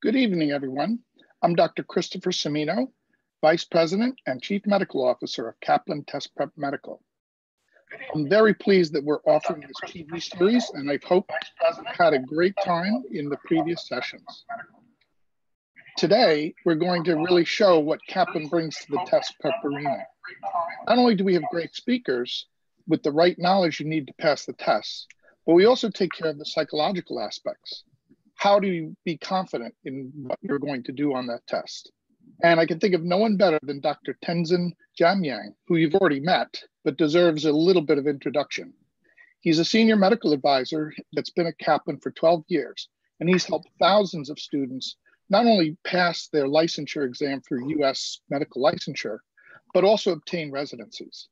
Good evening, everyone. I'm Dr. Christopher Cimino, Vice President and Chief Medical Officer of Kaplan Test Prep Medical. I'm very pleased that we're offering this TV series, and I hope you've had a great time in the previous sessions. Today, we're going to really show what Kaplan brings to the test prep arena. Not only do we have great speakers with the right knowledge you need to pass the tests, but we also take care of the psychological aspects. How do you be confident in what you're going to do on that test? And I can think of no one better than Dr. Tenzin Jamyang, who you've already met, but deserves a little bit of introduction. He's a senior medical advisor that's been at Kaplan for 12 years, and he's helped thousands of students not only pass their licensure exam through US medical licensure, but also obtain residencies.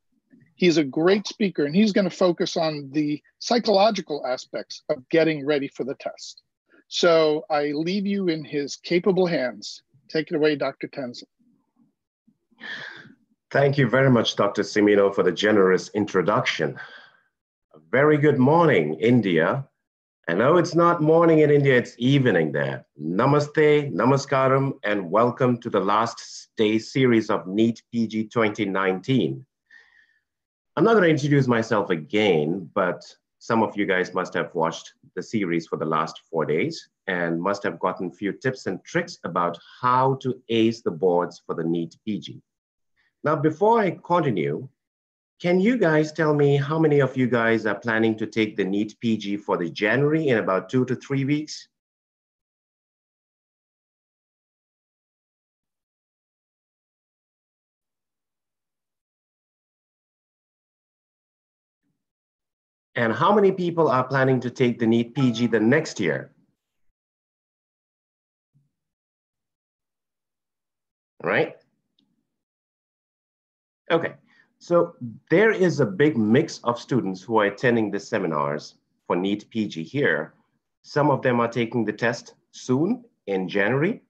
He's a great speaker, and he's going to focus on the psychological aspects of getting ready for the test. So I leave you in his capable hands. Take it away, Dr. Tenzin. Thank you very much, Dr. Cimino, for the generous introduction. A very good morning, India. I know it's not morning in India, it's evening there. Namaste, namaskaram, and welcome to the last day series of NEET PG 2019. I'm not going to introduce myself again, but some of you guys must have watched the series for the last 4 days and must have gotten a few tips and tricks about how to ace the boards for the NEET PG. Now, before I continue, can you guys tell me how many of you guys are planning to take the NEET PG for the January in about 2 to 3 weeks? And how many people are planning to take the NEET PG the next year? All right. Okay. So there is a big mix of students who are attending the seminars for NEET PG here. Some of them are taking the test soon in January.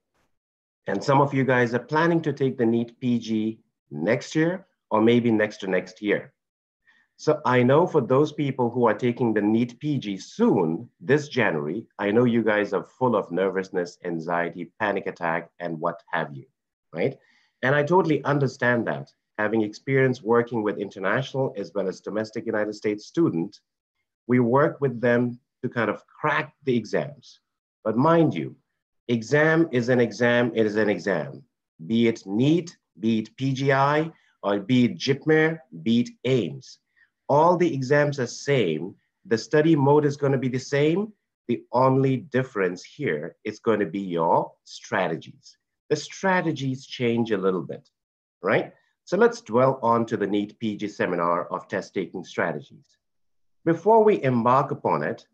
And some of you guys are planning to take the NEET PG next year or maybe next to next year. So I know for those people who are taking the NEET PG soon, this January, I know you guys are full of nervousness, anxiety, panic attack, and what have you, right? And I totally understand that. Having experience working with international as well as domestic United States students, we work with them to kind of crack the exams. But mind you, exam is an exam, it is an exam. Be it NEET, be it PGI, or be it JIPMER, be it AIMS. All the exams are same. The study mode is going to be the same. The only difference here is going to be your strategies. The strategies change a little bit, right? So let's dwell on to the NEET PG seminar of test-taking strategies. Before we embark upon it,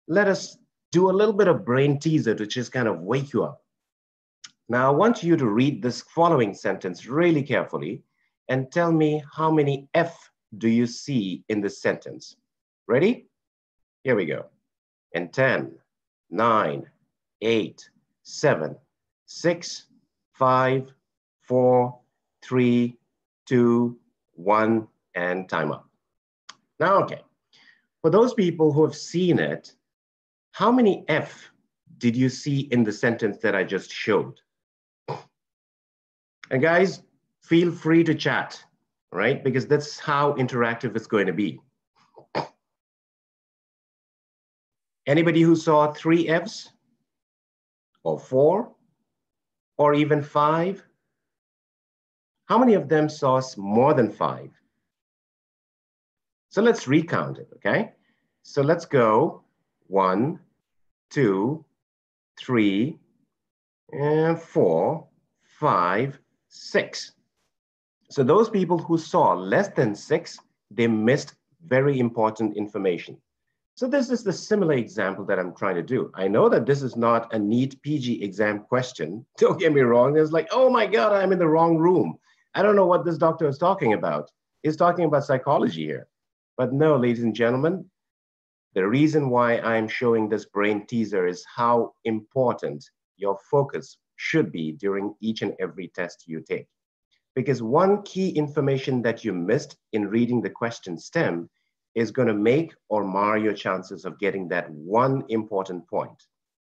let us do a little bit of brain teaser to just kind of wake you up. Now, I want you to read this following sentence really carefully and tell me how many F do you see in this sentence? Ready? Here we go. In 10, 9, 8, 7, 6, 5, 4, 3, 2, 1, and time up. Now, okay, for those people who have seen it, how many F did you see in the sentence that I just showed? And guys, feel free to chat, right? Because that's how interactive it's going to be. Anybody who saw 3 Fs or 4 or even 5? How many of them saw more than 5? So let's recount it, okay? So let's go 1, 2, 3, and 4, 5, 6. So those people who saw less than 6, they missed very important information. So this is the similar example that I'm trying to do. I know that this is not a NEET PG exam question. Don't get me wrong. It's like, oh my God, I'm in the wrong room. I don't know what this doctor is talking about. He's talking about psychology here. But no, ladies and gentlemen, the reason why I'm showing this brain teaser is how important your focus should be during each and every test you take. Because one key information that you missed in reading the question stem is going to make or mar your chances of getting that one important point.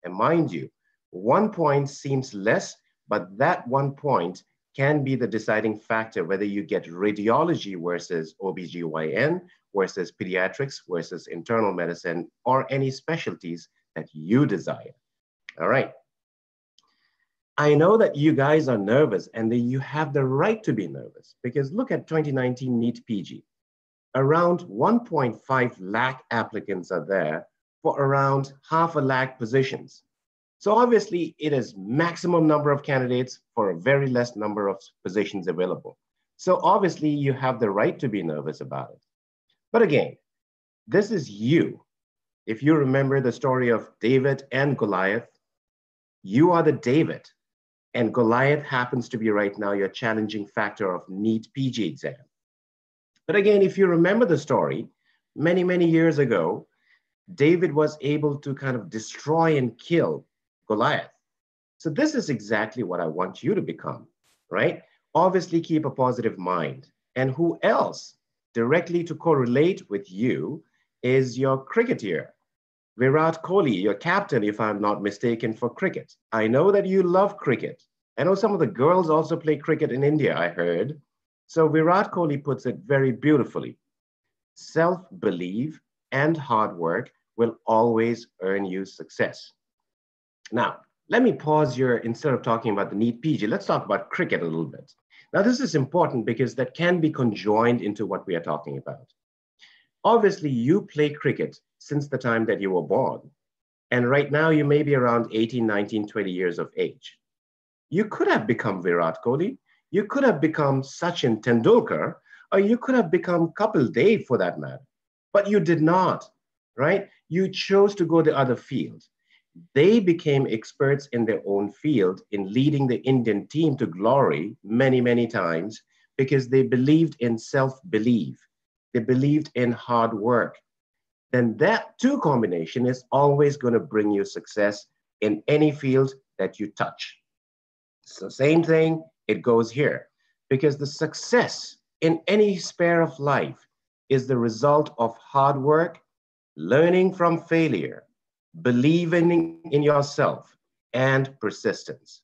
And mind you, 1 point seems less, but that 1 point can be the deciding factor whether you get radiology versus OBGYN versus pediatrics versus internal medicine or any specialties that you desire. All right. I know that you guys are nervous and that you have the right to be nervous because look at 2019 NEET PG. Around 1.5 lakh applicants are there for around 500,000 positions. So obviously it is maximum number of candidates for a very less number of positions available. So obviously you have the right to be nervous about it. But again, this is you. If you remember the story of David and Goliath, you are the David, and Goliath happens to be right now your challenging factor of NEET PG exam. But again, if you remember the story, many, many years ago, David was able to kind of destroy and kill Goliath. So this is exactly what I want you to become, right? Obviously keep a positive mind. And who else directly to correlate with you is your cricketer, Virat Kohli, your captain, if I'm not mistaken, for cricket. I know that you love cricket. I know some of the girls also play cricket in India, I heard. So Virat Kohli puts it very beautifully. Self-belief and hard work will always earn you success. Now, let me pause here. Instead of talking about the NEET PG, let's talk about cricket a little bit. Now, this is important because that can be conjoined into what we are talking about. Obviously, you play cricket since the time that you were born. And right now, you may be around 18, 19, 20 years of age. You could have become Virat Kohli. You could have become Sachin Tendulkar, or you could have become Kapil Dev for that matter. But you did not, right? You chose to go the other field. They became experts in their own field in leading the Indian team to glory many, many times because they believed in self-belief. They believed in hard work. Then that two combination is always going to bring you success in any field that you touch. So same thing, it goes here because the success in any sphere of life is the result of hard work, learning from failure, believing in yourself, and persistence,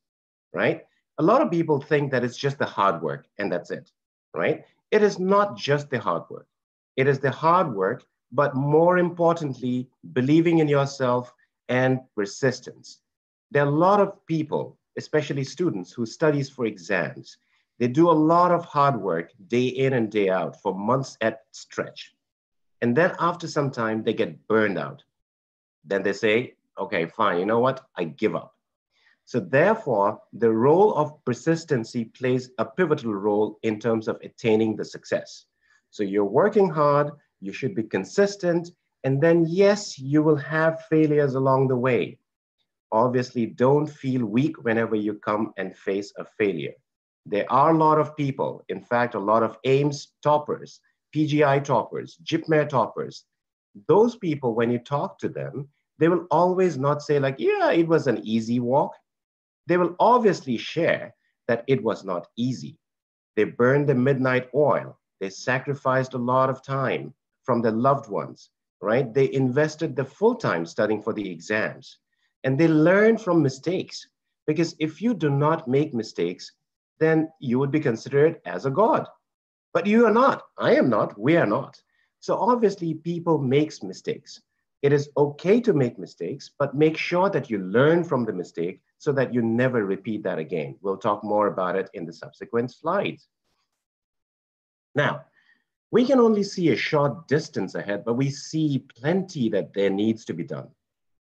right? A lot of people think that it's just the hard work and that's it, right? It is not just the hard work. It is the hard work, but more importantly, believing in yourself and persistence. There are a lot of people, especially students who studies for exams. They do a lot of hard work day in and day out for months at stretch. And then after some time, they get burned out. Then they say, okay, fine, you know what? I give up. So therefore, the role of persistency plays a pivotal role in terms of attaining the success. So you're working hard, you should be consistent, and then yes, you will have failures along the way. Obviously, don't feel weak whenever you come and face a failure. There are a lot of people, in fact, a lot of AIMS toppers, PGI toppers, JIPMER toppers. Those people, when you talk to them, they will always not say like, yeah, it was an easy walk. They will obviously share that it was not easy. They burned the midnight oil. They sacrificed a lot of time from their loved ones, right? They invested the full time studying for the exams. And they learn from mistakes, because if you do not make mistakes, then you would be considered as a god. But you are not, I am not, we are not. So obviously people make mistakes. It is okay to make mistakes, but make sure that you learn from the mistake so that you never repeat that again. We'll talk more about it in the subsequent slides. Now, we can only see a short distance ahead, but we see plenty that there needs to be done.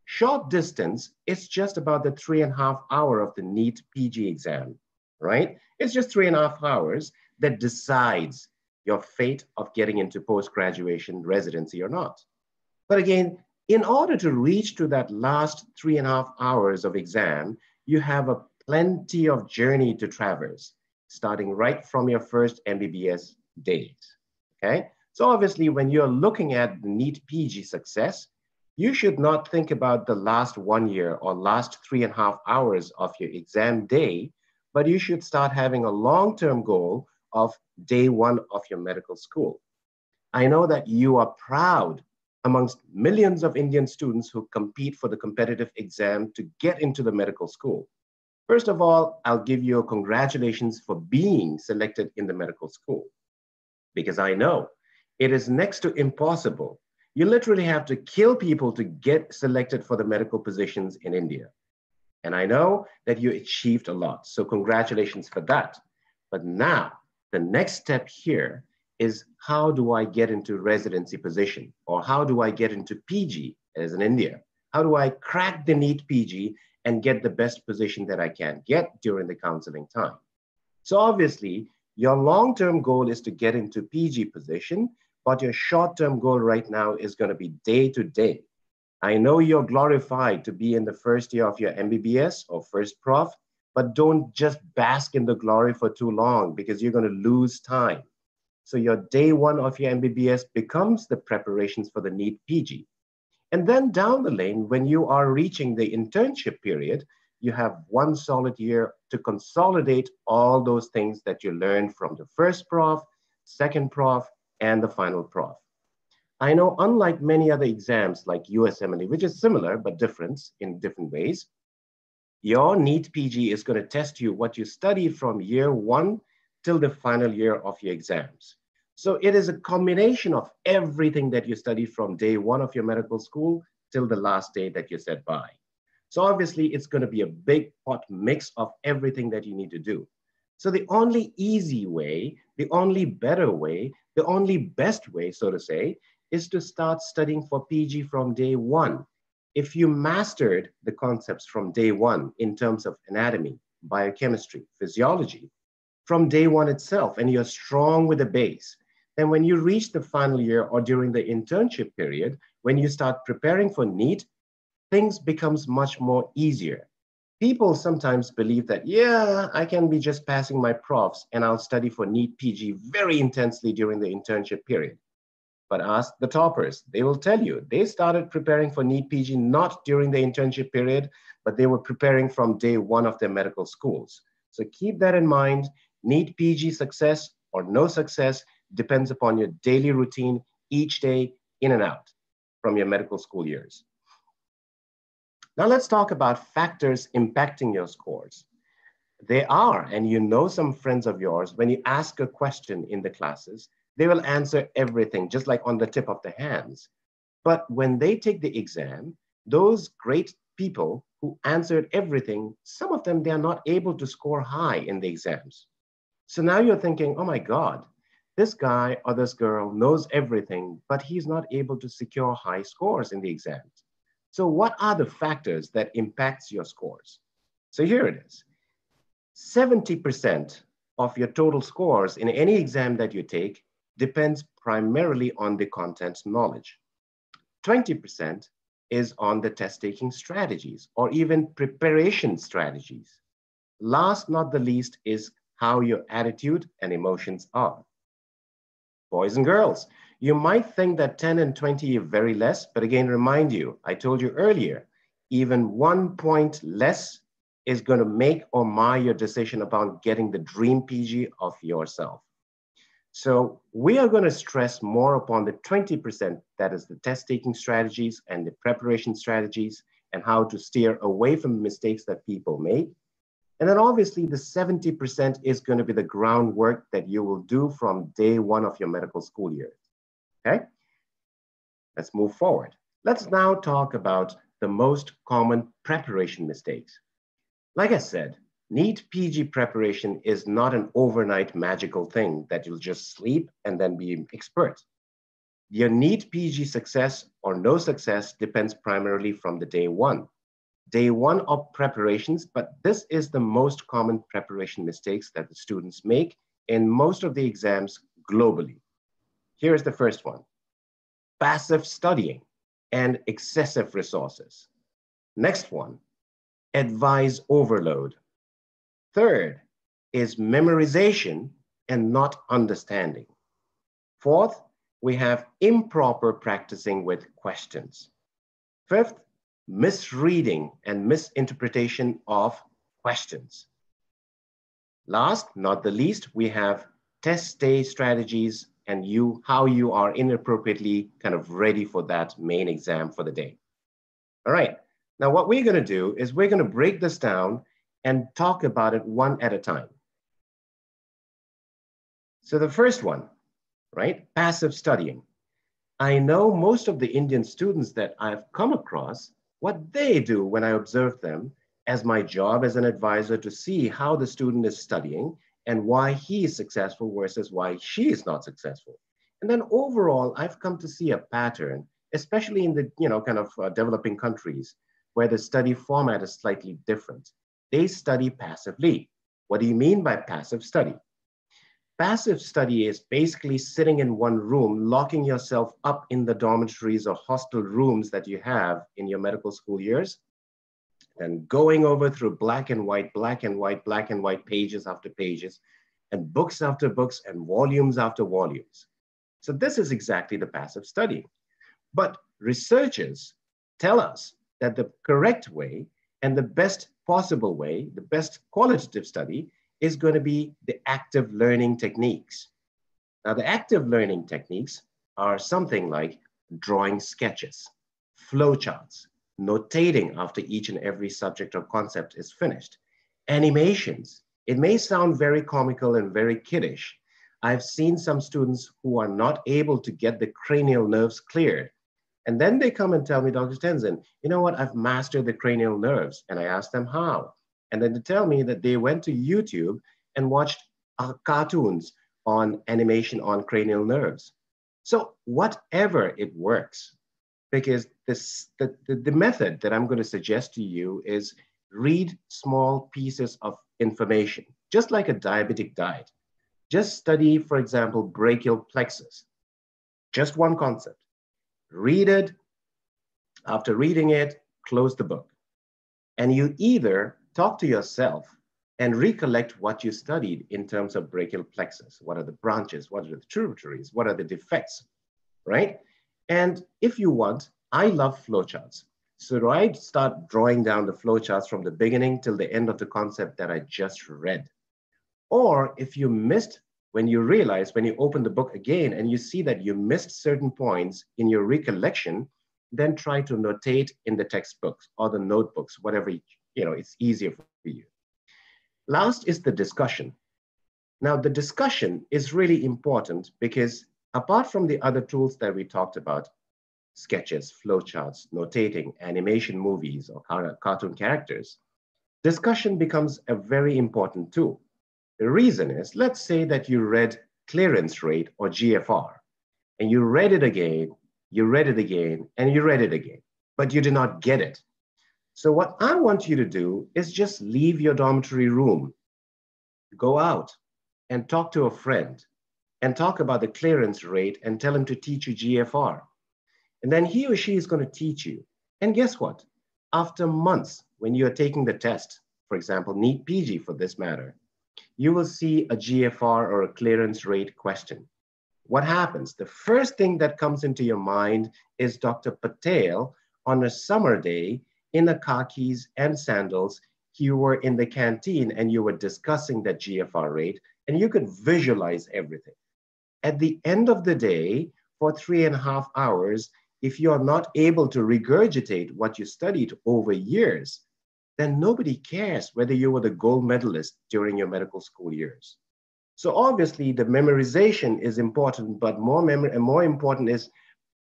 Short distance is just about the 3.5 hours of the NEET PG exam, right? It's just 3.5 hours that decides your fate of getting into post-graduation residency or not. But again, in order to reach to that last 3.5 hours of exam, you have a plenty of journey to traverse, starting right from your first MBBS days, okay? So obviously, when you're looking at the NEET PG success, you should not think about the last 1 year or last 3.5 hours of your exam day, but you should start having a long-term goal of day one of your medical school. I know that you are proud amongst millions of Indian students who compete for the competitive exam to get into the medical school. First of all, I'll give you a congratulations for being selected in the medical school, because I know it is next to impossible. You literally have to kill people to get selected for the medical positions in India. And I know that you achieved a lot, so congratulations for that. But now, the next step here is, how do I get into residency position? Or how do I get into PG as in India? How do I crack the NEET PG and get the best position that I can get during the counseling time? So obviously, your long-term goal is to get into PG position, but your short-term goal right now is going to be day to day. I know you're glorified to be in the first year of your MBBS or first prof, but don't just bask in the glory for too long, because you're going to lose time. So your day one of your MBBS becomes the preparations for the NEET PG. And then down the lane, when you are reaching the internship period, you have one solid year to consolidate all those things that you learned from the first prof, second prof, and the final prof. I know, unlike many other exams like USMLE, which is similar but different in different ways, your NEET PG is going to test you what you studied from year one till the final year of your exams. So it is a combination of everything that you studied from day one of your medical school till the last day that you said bye. So obviously it's going to be a big pot mix of everything that you need to do. So the only easy way, the only better way, the only best way, so to say, is to start studying for PG from day one. If you mastered the concepts from day one in terms of anatomy, biochemistry, physiology, from day one itself, and you're strong with the base, then when you reach the final year or during the internship period, when you start preparing for NEET, things becomes much more easier. People sometimes believe that, yeah, I can be just passing my profs and I'll study for NEET PG very intensely during the internship period. But ask the toppers, they will tell you they started preparing for NEET PG not during the internship period, but they were preparing from day one of their medical schools. So keep that in mind. NEET PG success or no success depends upon your daily routine each day in and out from your medical school years. Now let's talk about factors impacting your scores. They are, and you know some friends of yours, when you ask a question in the classes, they will answer everything just like on the tip of their hands. But when they take the exam, those great people who answered everything, some of them, they are not able to score high in the exams. So now you're thinking, oh my God, this guy or this girl knows everything, but he's not able to secure high scores in the exams. So what are the factors that impacts your scores? So here it is. 70% of your total scores in any exam that you take depends primarily on the content knowledge. 20% is on the test-taking strategies or even preparation strategies. Last not the least is how your attitude and emotions are. Boys and girls, you might think that 10 and 20 are very less, but again, remind you, I told you earlier, even 1 point less is going to make or mar your decision about getting the dream PG of yourself. So we are going to stress more upon the 20%, that is the test-taking strategies and the preparation strategies and how to steer away from mistakes that people make. And then obviously the 70% is going to be the groundwork that you will do from day one of your medical school year. Okay, let's move forward. Let's now talk about the most common preparation mistakes. Like I said, NEET PG preparation is not an overnight magical thing that you'll just sleep and then be expert. Your NEET PG success or no success depends primarily from the day one. Day one of preparations, but this is the most common preparation mistakes that the students make in most of the exams globally. Here's the first one: passive studying and excessive resources. Next one, advice overload. Third is memorization and not understanding. Fourth, we have improper practicing with questions. Fifth, misreading and misinterpretation of questions. Last, not the least, we have test day strategies and how you are inappropriately kind of ready for that main exam for the day. All right, now what we're gonna do is we're gonna break this down and talk about it one at a time. So the first one, right, passive studying. I know most of the Indian students that I've come across, what they do when I observe them as my job as an advisor to see how the student is studying and why he is successful versus why she is not successful. And then overall, I've come to see a pattern, especially in the developing countries where the study format is slightly different. They study passively. What do you mean by passive study? Passive study is basically sitting in one room, locking yourself up in the dormitories or hostel rooms that you have in your medical school years, and going over through black and white pages after pages, and books after books and volumes after volumes. So this is exactly the passive study. But researchers tell us that the correct way and the best possible way, the best qualitative study, is going to be the active learning techniques. Now, the active learning techniques are something like drawing sketches, flowcharts, notating after each and every subject or concept is finished, animations. It may sound very comical and very kiddish. I've seen some students who are not able to get the cranial nerves cleared. And then they come and tell me, Dr. Tenzin, you know what, I've mastered the cranial nerves. And I ask them how. And then they tell me that they went to YouTube and watched cartoons on animation on cranial nerves. So whatever it works, because the method that I'm going to suggest to you is read small pieces of information, just like a diabetic diet. Just study, for example, brachial plexus, just one concept. Read it. After reading it, close the book. And you either talk to yourself and recollect what you studied in terms of brachial plexus. What are the branches? What are the tributaries? What are the defects, right? And if you want, I love flowcharts. So I start drawing down the flowcharts from the beginning till the end of the concept that I just read. Or if you missed, when you realize, when you open the book again and you see that you missed certain points in your recollection, then try to notate in the textbooks or the notebooks, whatever, it's easier for you. Last is the discussion. Now, the discussion is really important because apart from the other tools that we talked about, sketches, flowcharts, notating, animation movies, or cartoon characters, discussion becomes a very important tool. The reason is, let's say that you read clearance rate or GFR, and you read it again, you read it again, and you read it again, but you did not get it. So what I want you to do is just leave your dormitory room, go out and talk to a friend and talk about the clearance rate and tell him to teach you GFR. And then he or she is going to teach you. And guess what? After months, when you're taking the test, for example, NEET PG for this matter, you will see a GFR or a clearance rate question. What happens? The first thing that comes into your mind is Dr. Patel on a summer day in the khakis and sandals. You were in the canteen and you were discussing that GFR rate and you could visualize everything. At the end of the day, for 3.5 hours, if you're not able to regurgitate what you studied over years, then nobody cares whether you were the gold medalist during your medical school years. So obviously the memorization is important, but more important is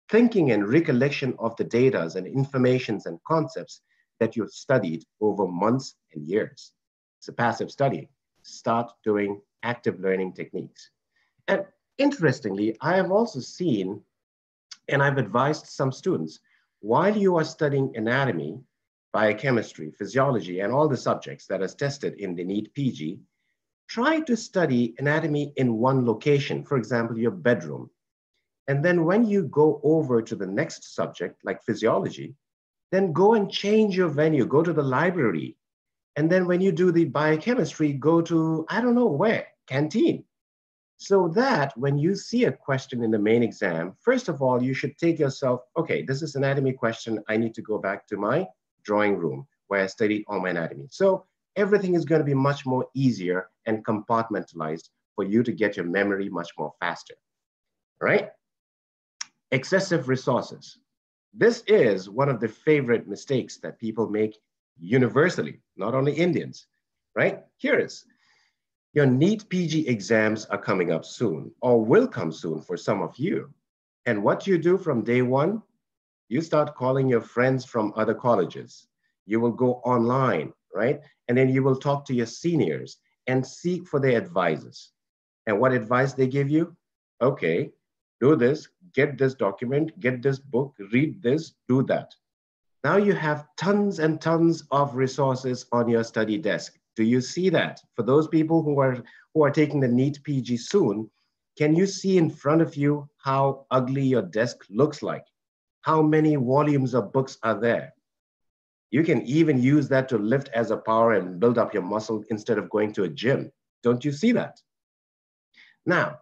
thinking and recollection of the data and informations and concepts that you've studied over months and years. It's a passive study. Start doing active learning techniques. And interestingly, I have also seen, and I've advised some students, while you are studying anatomy, biochemistry, physiology, and all the subjects that is tested in the NEET PG, try to study anatomy in one location, for example, your bedroom. And then when you go over to the next subject, like physiology, then go and change your venue, go to the library. And then when you do the biochemistry, go to, I don't know where, canteen. So that when you see a question in the main exam, first of all, you should take yourself, okay, this is anatomy question. I need to go back to my drawing room where I studied all my anatomy. So everything is going to be much more easier and compartmentalized for you to get your memory much more faster. right? Excessive resources. This is one of the favorite mistakes that people make universally, not only Indians, right? Here is, your NEET PG exams are coming up soon, or will come soon for some of you. And what you do from day one, you start calling your friends from other colleges. You will go online, right? And then you will talk to your seniors and seek for their advices. And what advice they give you? Okay, do this, get this document, get this book, read this, do that. Now you have tons and tons of resources on your study desk. Do you see that? For those people who are taking the NEET PG soon, can you see in front of you how ugly your desk looks like? How many volumes of books are there? You can even use that to lift as a power and build up your muscle instead of going to a gym. Don't you see that? Now,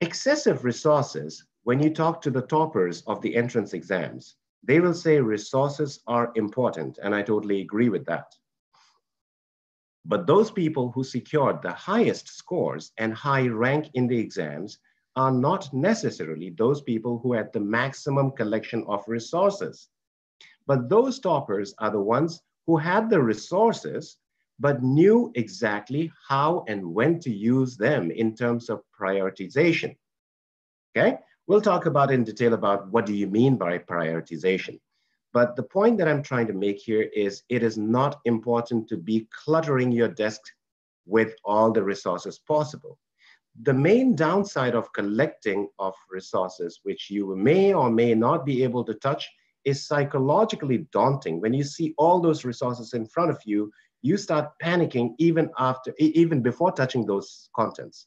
excessive resources, when you talk to the toppers of the entrance exams, they will say resources are important, and I totally agree with that. But those people who secured the highest scores and high rank in the exams are not necessarily those people who had the maximum collection of resources. But those toppers are the ones who had the resources, but knew exactly how and when to use them in terms of prioritization. Okay? We'll talk about in detail about what do you mean by prioritization. But the point that I'm trying to make here is it is not important to be cluttering your desk with all the resources possible. The main downside of collecting of resources, which you may or may not be able to touch, is psychologically daunting. When you see all those resources in front of you, you start panicking even before touching those contents.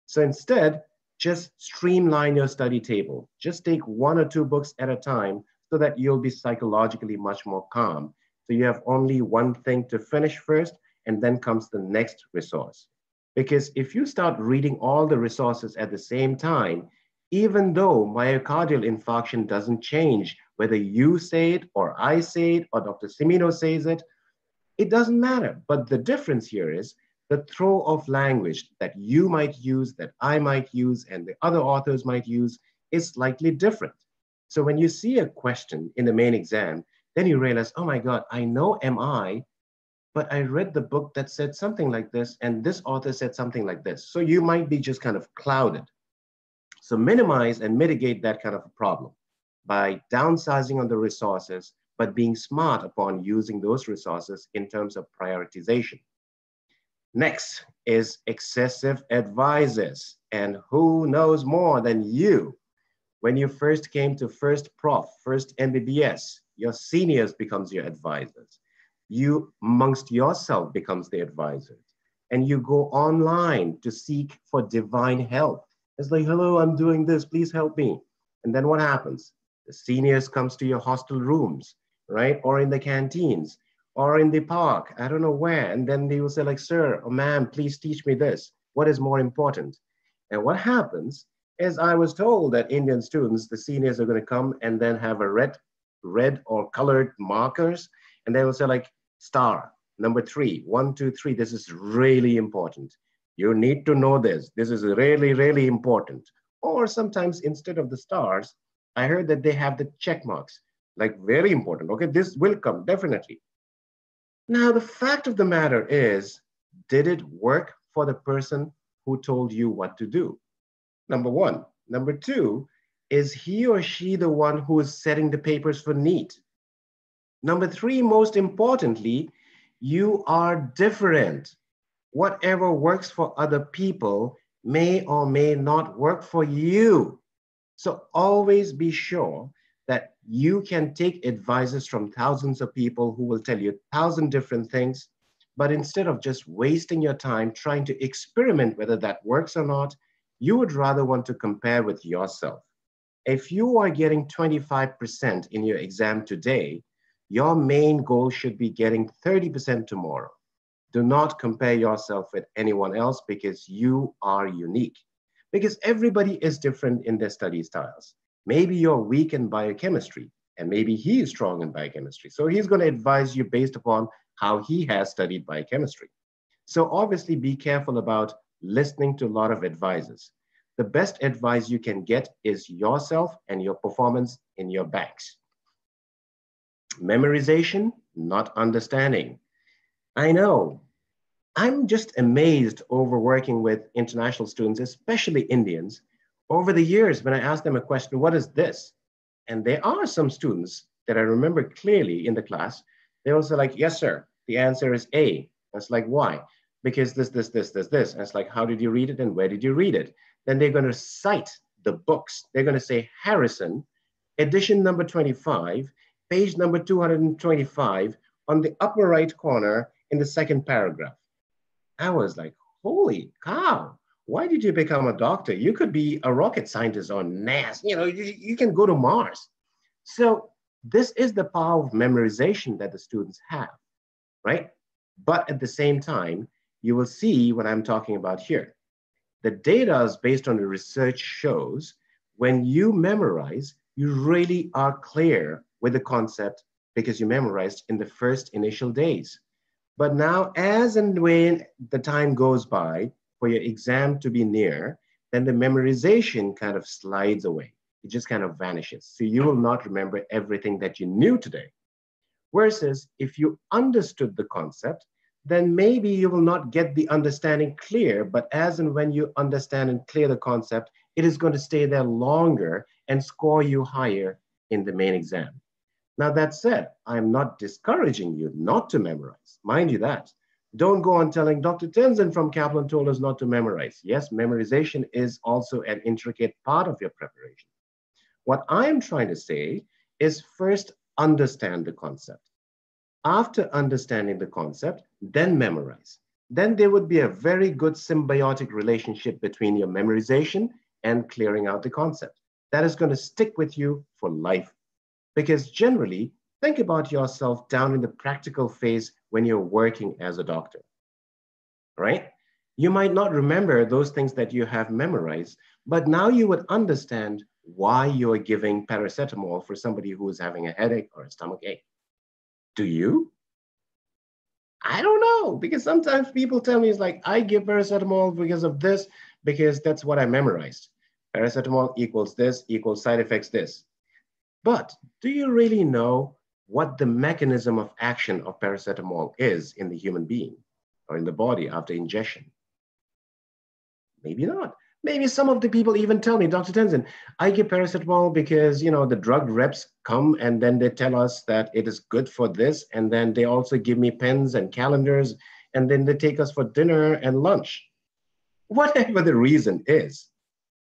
So instead, just streamline your study table. Just take 1 or 2 books at a time so that you'll be psychologically much more calm. So you have only one thing to finish first, and then comes the next resource. Because if you start reading all the resources at the same time, even though myocardial infarction doesn't change, whether you say it or I say it or Dr. Simino says it, it doesn't matter. But the difference here is the throw of language that you might use, that I might use, and the other authors might use is slightly different. So when you see a question in the main exam, then you realize, oh my God, I know MI, but I read the book that said something like this, and this author said something like this. So you might be just kind of clouded. So minimize and mitigate that kind of a problem by downsizing on the resources, but being smart upon using those resources in terms of prioritization. Next is excessive advisors. And who knows more than you? When you first came to first prof, first MBBS, your seniors becomes your advisors. You amongst yourself becomes the advisors. And you go online to seek for divine help. It's like, hello, I'm doing this, please help me. And then what happens? The seniors comes to your hostel rooms, right? Or in the canteens, or in the park, I don't know where. And then they will say like, sir or ma'am, please teach me this. What is more important? And what happens is I was told that Indian students, the seniors are gonna come and then have a red or colored markers. And they will say like, star, number 3, 1, 2, 3, this is really important. You need to know this. This is really, really important. Or sometimes instead of the stars, I heard that they have the check marks, like very important. Okay, this will come, definitely. Now, the fact of the matter is, did it work for the person who told you what to do? Number 1. Number 2, is he or she the one who is setting the papers for NEET? Number 3, most importantly, you are different. Whatever works for other people may or may not work for you. So always be sure that you can take advices from thousands of people who will tell you 1,000 different things, but instead of just wasting your time trying to experiment whether that works or not, you would rather want to compare with yourself. If you are getting 25% in your exam today, your main goal should be getting 30% tomorrow. Do not compare yourself with anyone else because you are unique. Because everybody is different in their study styles. Maybe you're weak in biochemistry, and maybe he is strong in biochemistry. So he's going to advise you based upon how he has studied biochemistry. So obviously be careful about listening to a lot of advisors. the best advice you can get is yourself and your performance in your banks. Memorization, not understanding. I know. I'm just amazed over working with international students, especially Indians. Over the years, when I ask them a question, what is this? And there are some students that I remember clearly in the class, they're also like, yes, sir, the answer is A. And it's like, why? Because this. And it's like, how did you read it and where did you read it? Then they're going to cite the books. They're going to say Harrison, edition number 25, page number 225, on the upper right corner in the second paragraph. I was like, holy cow, why did you become a doctor? You could be a rocket scientist on NASA. You can go to Mars. So this is the power of memorization that the students have, right? But at the same time, you will see what I'm talking about here. The data is based on the research shows when you memorize, you really are clear with the concept because you memorized in the first initial days. But now, as and when the time goes by for your exam to be near, then the memorization kind of slides away. It just kind of vanishes. So you will not remember everything that you knew today. Versus if you understood the concept, then maybe you will not get the understanding clear, but as and when you understand and clear the concept, it is going to stay there longer and score you higher in the main exam. Now, that said, I'm not discouraging you not to memorize. Mind you that. Don't go on telling Dr. Tenzin from Kaplan told us not to memorize. Yes, memorization is also an intricate part of your preparation. What I'm trying to say is first understand the concept. After understanding the concept, then memorize. Then there would be a very good symbiotic relationship between your memorization and clearing out the concept. That is going to stick with you for life. Because generally, think about yourself down in the practical phase when you're working as a doctor, right? You might not remember those things that you have memorized, but now you would understand why you're giving paracetamol for somebody who is having a headache or a stomach ache. Do you? I don't know, because sometimes people tell me it's like, I give paracetamol because of this, because that's what I memorized. Paracetamol equals this, equals side effects this. But do you really know what the mechanism of action of paracetamol is in the human being or in the body after ingestion? Maybe not. Maybe some of the people even tell me, Dr. Tenzin, I give paracetamol because, the drug reps come and then they tell us that it is good for this. And then they also give me pens and calendars, and then they take us for dinner and lunch. Whatever the reason is,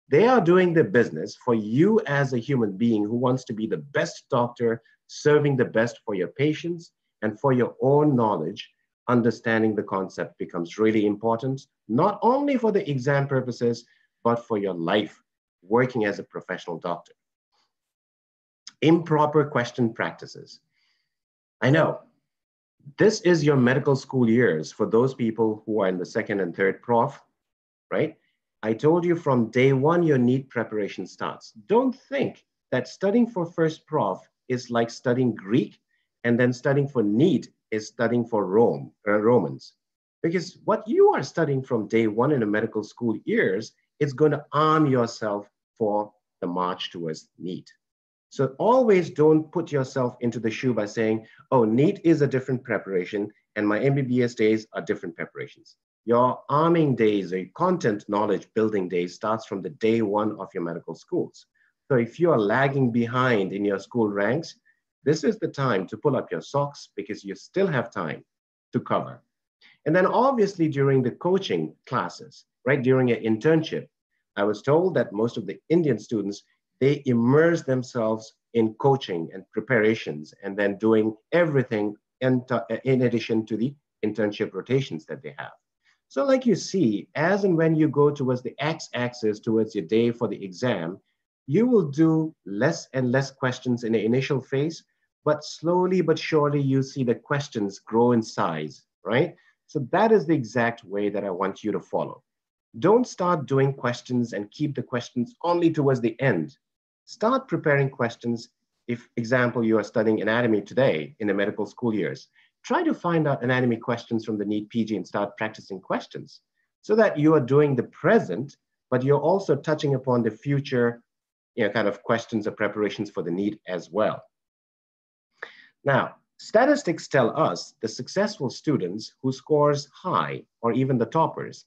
they are doing their business for you as a human being who wants to be the best doctor, serving the best for your patients and for your own knowledge. Understanding the concept becomes really important, not only for the exam purposes, but for your life working as a professional doctor. Improper question practices. I know this is your medical school years for those people who are in the second and third prof, right? I told you from day one, your NEET preparation starts. Don't think that studying for first prof is like studying Greek and then studying for NEET is studying for Romans. Because what you are studying from day one in a medical school years is going to arm yourself for the march towards NEET. So always don't put yourself into the shoe by saying, oh, NEET is a different preparation and my MBBS days are different preparations. Your arming days, or content knowledge building days starts from the day one of your medical schools. So if you are lagging behind in your school ranks, this is the time to pull up your socks because you still have time to cover. And then obviously during the coaching classes, right, during an internship, I was told that most of the Indian students, they immerse themselves in coaching and preparations and then doing everything in addition to the internship rotations that they have. So like you see, as and when you go towards the x-axis towards your day for the exam, you will do less and less questions in the initial phase, but slowly but surely you see the questions grow in size, right? So that is the exact way that I want you to follow. Don't start doing questions and keep the questions only towards the end. Start preparing questions. If, example, you are studying anatomy today in the medical school years, try to find out anatomy questions from the NEET PG and start practicing questions so that you are doing the present, but you're also touching upon the future, kind of questions or preparations for the NEET as well. Now, statistics tell us the successful students who scores high, or even the toppers,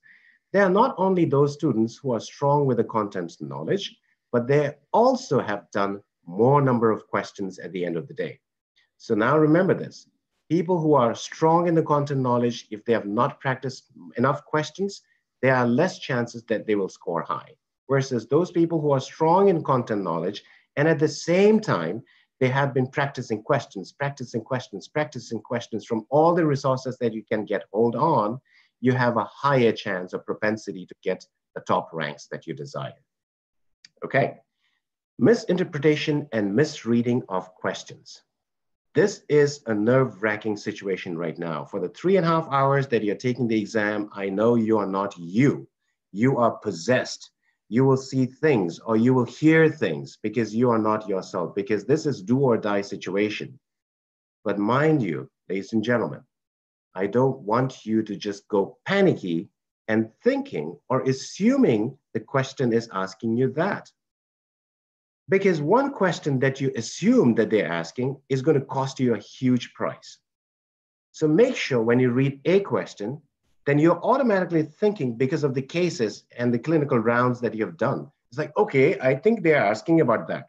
they are not only those students who are strong with the content knowledge, but they also have done more number of questions at the end of the day. So now remember this, people who are strong in the content knowledge, if they have not practiced enough questions, there are less chances that they will score high. Versus those people who are strong in content knowledge, and at the same time, they have been practicing questions from all the resources that you can get hold on, you have a higher chance or propensity to get the top ranks that you desire. Okay, misinterpretation and misreading of questions. This is a nerve-wracking situation right now. For the 3.5 hours that you're taking the exam, I know you are not you. You are possessed. You will see things or you will hear things because you are not yourself, because this is do or die situation. But mind you, ladies and gentlemen, I don't want you to just go panicky and thinking or assuming the question is asking you that. Because one question that you assume that they're asking is going to cost you a huge price. So make sure when you read a question, then you're automatically thinking because of the cases and the clinical rounds that you've done. It's like, okay, I think they're asking about that.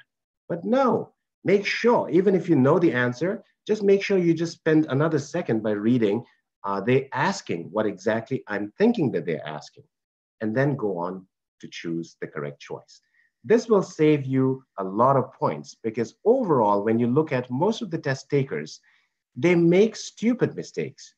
But no, make sure, even if you know the answer, just make sure you just spend another second by reading, are they asking what exactly I'm thinking that they're asking? And then go on to choose the correct choice. This will save you a lot of points because overall, when you look at most of the test takers, they make stupid mistakes.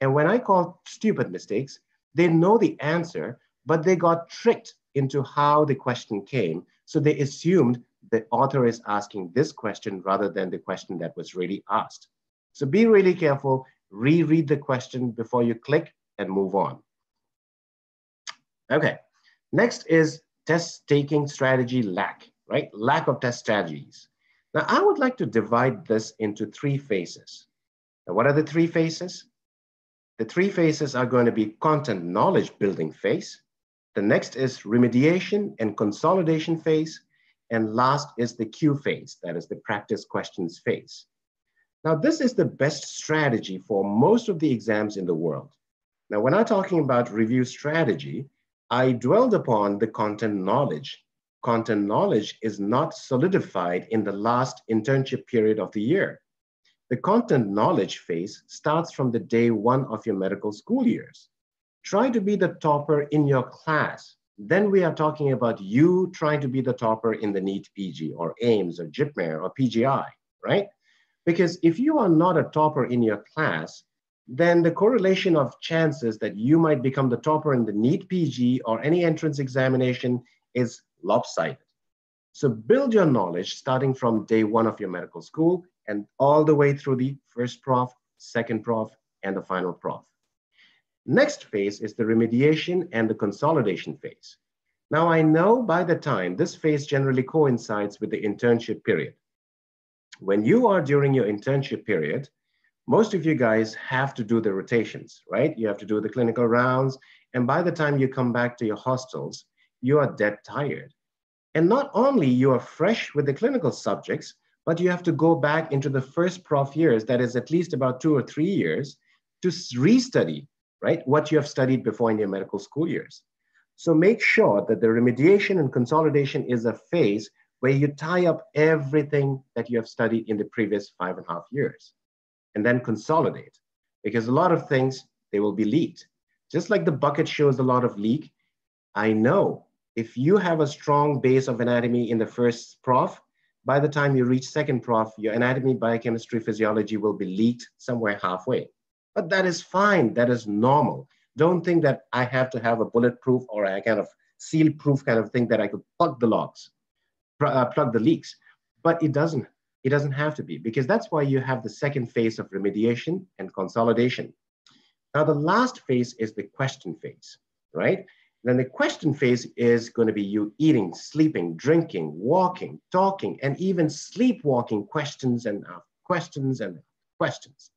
And when I call stupid mistakes, they know the answer, but they got tricked into how the question came. So they assumed the author is asking this question rather than the question that was really asked. So be really careful, reread the question before you click and move on. Okay, next is test taking strategy lack, right? Lack of test strategies. Now, I would like to divide this into 3 phases. Now, what are the 3 phases? The 3 phases are going to be content knowledge building phase. The next is remediation and consolidation phase. And last is the Q phase, that is the practice questions phase. Now, this is the best strategy for most of the exams in the world. Now, when I'm talking about review strategy, I dwelled upon the content knowledge. Content knowledge is not solidified in the last internship period of the year. The content knowledge phase starts from the day 1 of your medical school years. Try to be the topper in your class. Then we are talking about you trying to be the topper in the NEET PG or AIMS or JIPMER or PGI, right? Because if you are not a topper in your class, then the correlation of chances that you might become the topper in the NEET PG or any entrance examination is lopsided. So build your knowledge starting from day 1 of your medical school and all the way through the first prof, second prof, and the final prof. Next phase is the remediation and the consolidation phase. Now I know by the time this phase generally coincides with the internship period. When you are during your internship period, most of you guys have to do the rotations, right? You have to do the clinical rounds. And by the time you come back to your hostels, you are dead tired. And not only you are fresh with the clinical subjects, but you have to go back into the first prof years, that is at least about 2 or 3 years, to restudy, right? What you have studied before in your medical school years. So make sure that the remediation and consolidation is a phase where you tie up everything that you have studied in the previous 5.5 years. And then consolidate, because a lot of things, they will be leaked. Just like the bucket shows a lot of leak, I know if you have a strong base of anatomy in the first prof, by the time you reach second prof, your anatomy, biochemistry, physiology will be leaked somewhere halfway. But that is fine, that is normal. Don't think that I have to have a bulletproof or a kind of seal-proof kind of thing that I could plug the logs, plug the leaks. But it doesn't have to be, because that's why you have the second phase of remediation and consolidation. Now, the last phase is the question phase, right? Then the question phase is going to be you eating, sleeping, drinking, walking, talking, and even sleepwalking questions and questions and questions.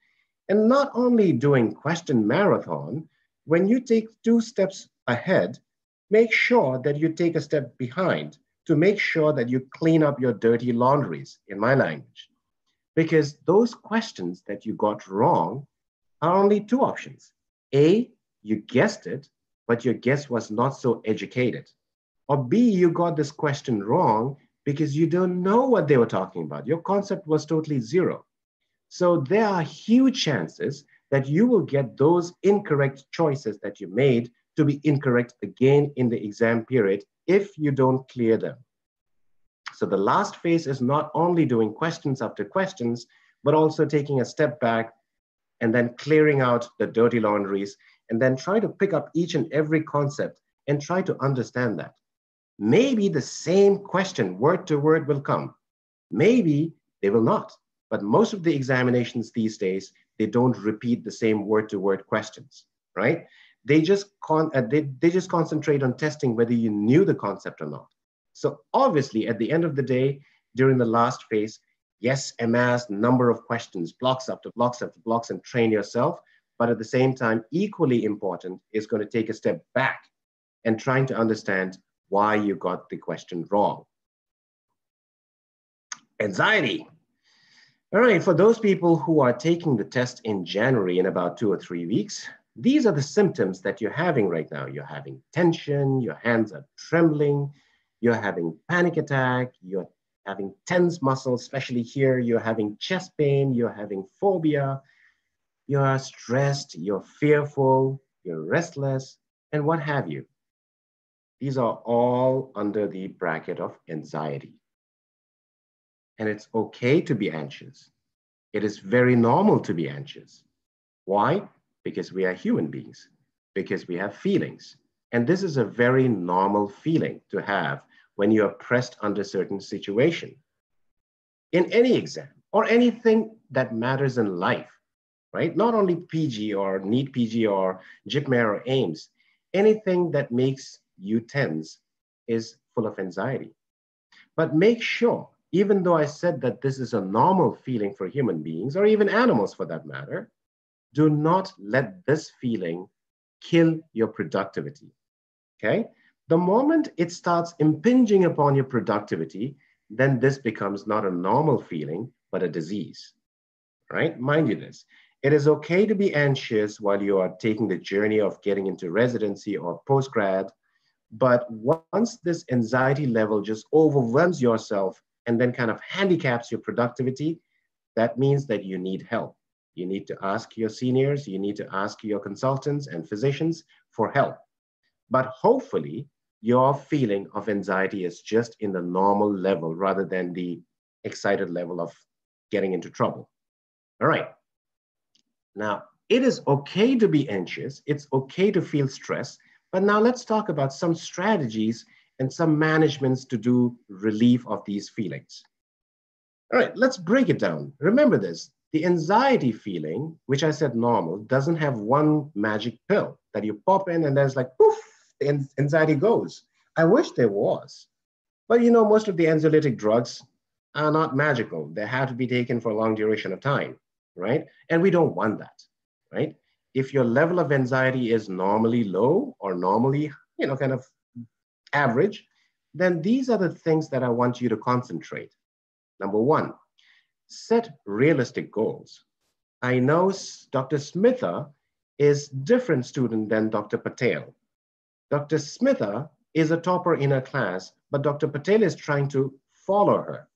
And not only doing question marathon, when you take 2 steps ahead, make sure that you take a step behind to make sure that you clean up your dirty laundries, in my language. Because those questions that you got wrong are only two options. A, you guessed it, but your guess was not so educated. Or B, you got this question wrong because you don't know what they were talking about. Your concept was totally zero. So there are huge chances that you will get those incorrect choices that you made to be incorrect again in the exam period if you don't clear them. So the last phase is not only doing questions after questions, but also taking a step back and then clearing out the dirty laundries and then try to pick up each and every concept and try to understand that. Maybe the same question word to word will come. Maybe they will not. But most of the examinations these days, they don't repeat the same word to word questions, right? They just concentrate on testing whether you knew the concept or not. So obviously, at the end of the day, during the last phase, yes, amass number of questions, blocks after blocks after blocks, and train yourself. But at the same time, equally important is going to take a step back and trying to understand why you got the question wrong. Anxiety. All right, for those people who are taking the test in January in about 2 or 3 weeks, these are the symptoms that you're having right now. You're having tension, your hands are trembling, you're having panic attack, you're having tense muscles, especially here, you're having chest pain, you're having phobia, you're stressed, you're fearful, you're restless, and what have you. These are all under the bracket of anxiety. And it's okay to be anxious. It is very normal to be anxious. Why? Because we are human beings, because we have feelings. And this is a very normal feeling to have when you are pressed under certain situation. In any exam or anything that matters in life, right? Not only PG or NEET PG or JIPMER or AIMS, anything that makes you tense is full of anxiety. But make sure, even though I said that this is a normal feeling for human beings, or even animals for that matter, do not let this feeling kill your productivity, okay? The moment it starts impinging upon your productivity, then this becomes not a normal feeling, but a disease, right? Mind you this, it is okay to be anxious while you are taking the journey of getting into residency or postgrad, but once this anxiety level just overwhelms yourself and then kind of handicaps your productivity, that means that you need help. You need to ask your seniors, you need to ask your consultants and physicians for help. But hopefully, your feeling of anxiety is just in the normal level rather than the excited level of getting into trouble. All right. Now, it is okay to be anxious. It's okay to feel stress. But now let's talk about some strategies and some managements to do relief of these feelings. All right, let's break it down. Remember this, the anxiety feeling, which I said normal, doesn't have one magic pill that you pop in and then it's like, poof, the anxiety goes. I wish there was. But you know, most of the anxiolytic drugs are not magical. They have to be taken for a long duration of time, right? And we don't want that, right? If your level of anxiety is normally low or normally, kind of average, then these are the things that I want you to concentrate. Number one, set realistic goals. I know Dr. Smitha is a different student than Dr. Patel. Dr. Smitha is a topper in her class, but Dr. Patel is trying to follow her.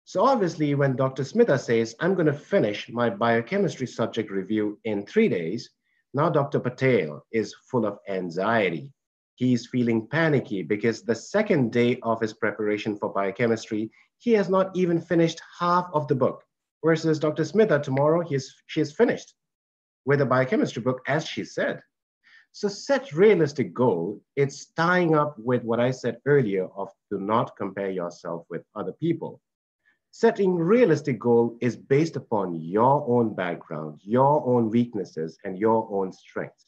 So obviously when Dr. Smitha says, I'm going to finish my biochemistry subject review in 3 days, now Dr. Patel is full of anxiety. He's feeling panicky because the second day of his preparation for biochemistry, he has not even finished half of the book. Versus Dr. Smitha, tomorrow she is finished with a biochemistry book, as she said. So set realistic goal. It's tying up with what I said earlier of do not compare yourself with other people. Setting realistic goal is based upon your own background, your own weaknesses, and your own strengths.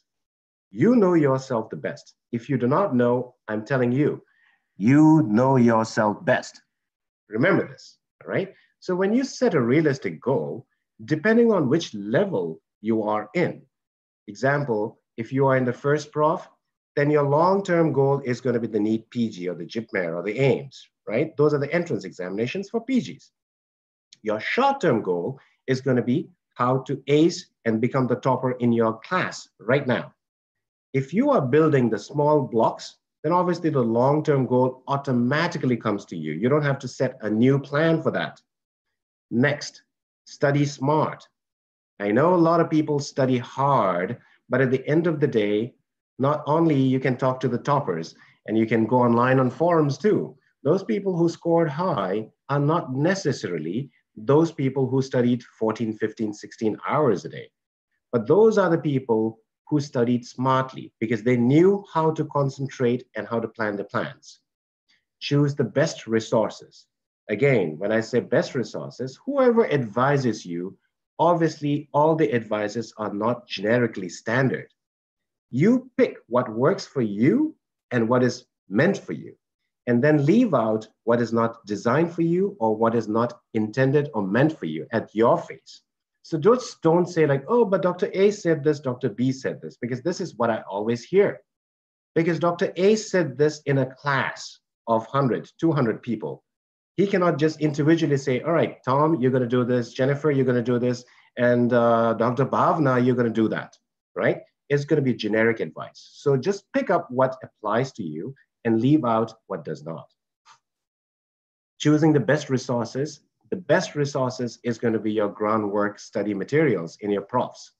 You know yourself the best. If you do not know, I'm telling you, you know yourself best. Remember this, all right? So when you set a realistic goal, depending on which level you are in, example, if you are in the first prof, then your long-term goal is going to be the NEET PG or the JIPMER or the AIMS, right? Those are the entrance examinations for PGs. Your short-term goal is going to be how to ace and become the topper in your class right now. If you are building the small blocks, then obviously the long-term goal automatically comes to you. You don't have to set a new plan for that. Next, study smart. I know a lot of people study hard, but at the end of the day, not only you can talk to the toppers and you can go online on forums too. Those people who scored high are not necessarily those people who studied 14, 15, 16 hours a day. But those are the people who studied smartly because they knew how to concentrate and how to plan the plans. Choose the best resources. Again, when I say best resources, whoever advises you, obviously all the advices are not generically standard. You pick what works for you and what is meant for you, and then leave out what is not designed for you or what is not intended or meant for you at your face. So just don't say like, oh, but Dr. A said this, Dr. B said this, because this is what I always hear. Because Dr. A said this in a class of 100, 200 people. He cannot just individually say, all right, Tom, you're going to do this, Jennifer, you're going to do this, and Dr. Bhavna, you're going to do that, right? It's going to be generic advice. So just pick up what applies to you and leave out what does not. Choosing the best resources. The best resources is going to be your groundwork study materials in your profs.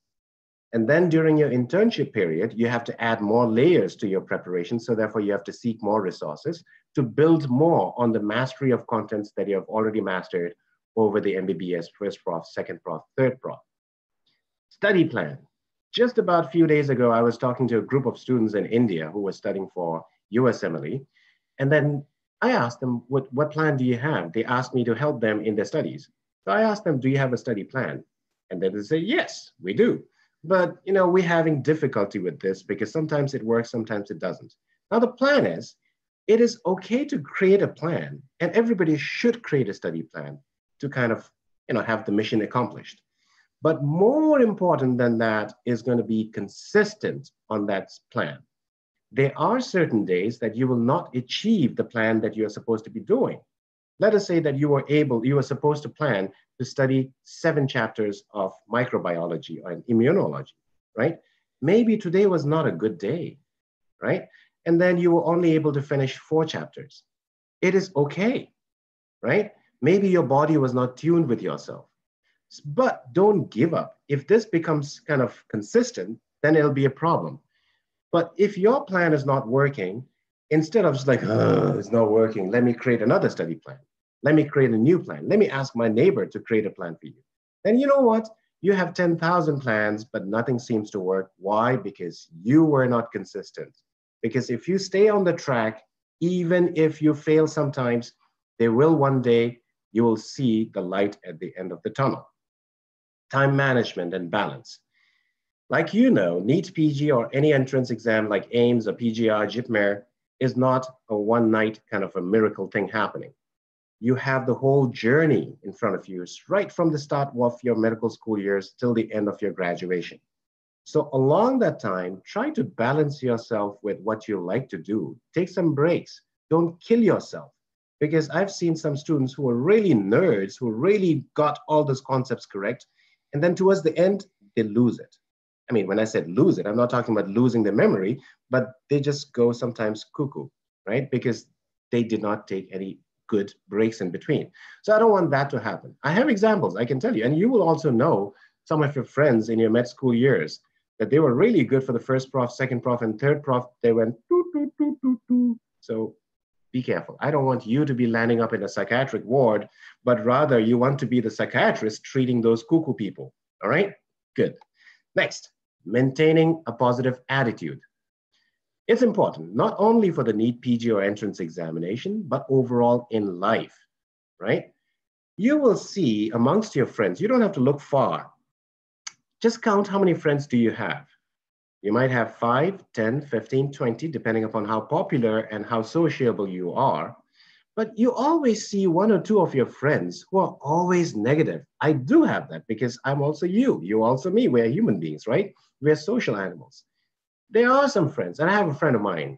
And then during your internship period, you have to add more layers to your preparation. So therefore you have to seek more resources to build more on the mastery of contents that you have already mastered over the MBBS first prof, second prof, third prof. Study plan. Just about a few days ago, I was talking to a group of students in India who were studying for USMLE. And then I asked them, what plan do you have? They asked me to help them in their studies. So I asked them, do you have a study plan? And then they say, yes, we do. But we're having difficulty with this because sometimes it works, sometimes it doesn't. Now the plan is, it is okay to create a plan, and everybody should create a study plan to kind of have the mission accomplished. But more important than that is going to be consistent on that plan. There are certain days that you will not achieve the plan that you are supposed to be doing. Let us say that you were supposed to plan to study 7 chapters of microbiology or immunology, right? Maybe today was not a good day, right? And then you were only able to finish 4 chapters. It is okay, right? Maybe your body was not tuned with yourself. But don't give up. If this becomes kind of consistent, then it'll be a problem. But if your plan is not working, instead of just like, oh, it's not working, let me create another study plan. Let me create a new plan. Let me ask my neighbor to create a plan for you. Then you know what? You have 10,000 plans, but nothing seems to work. Why? Because you were not consistent. Because if you stay on the track, even if you fail sometimes, there will one day, you will see the light at the end of the tunnel. Time management and balance. Like NEET PG or any entrance exam like AIMS or PGR, JIPMER is not a one-night kind of a miracle thing happening. You have the whole journey in front of you, right from the start of your medical school years till the end of your graduation. So along that time, try to balance yourself with what you like to do. Take some breaks. Don't kill yourself. Because I've seen some students who are really nerds, who really got all those concepts correct, and then towards the end, they lose it. I mean, when I said lose it, I'm not talking about losing their memory, but they just go sometimes cuckoo, right? Because they did not take any good breaks in between. So I don't want that to happen. I have examples, I can tell you, and you will also know some of your friends in your med school years that they were really good for the first prof, second prof, and third prof. They went doo, doo, doo, doo, doo. So be careful. I don't want you to be landing up in a psychiatric ward, but rather you want to be the psychiatrist treating those cuckoo people, all right? Good. Next, maintaining a positive attitude. It's important, not only for the NEET PG or entrance examination, but overall in life, right? You will see amongst your friends, you don't have to look far. Just count how many friends do you have. You might have 5, 10, 15, 20, depending upon how popular and how sociable you are. But you always see 1 or 2 of your friends who are always negative. I do have that because I'm also you. You're also me. We're human beings, right? We're social animals. There are some friends, and I have a friend of mine,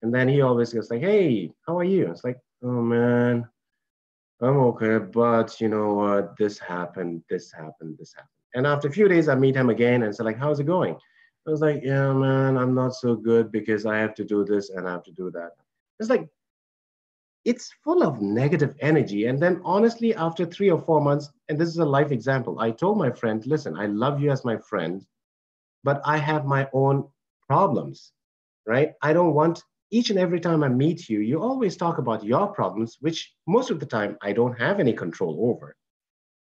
and then he always goes like, "Hey, how are you?" It's like, "Oh man, I'm okay, but you know what? This happened, this happened, this happened." And after a few days, I meet him again and say like, "How's it going?" I was like, "Yeah, man, I'm not so good because I have to do this and I have to do that." It's like it's full of negative energy. And then honestly, after 3 or 4 months, and this is a life example, I told my friend, "Listen, I love you as my friend, but I have my own problems, right? I don't want each and every time I meet you, you always talk about your problems, which most of the time I don't have any control over.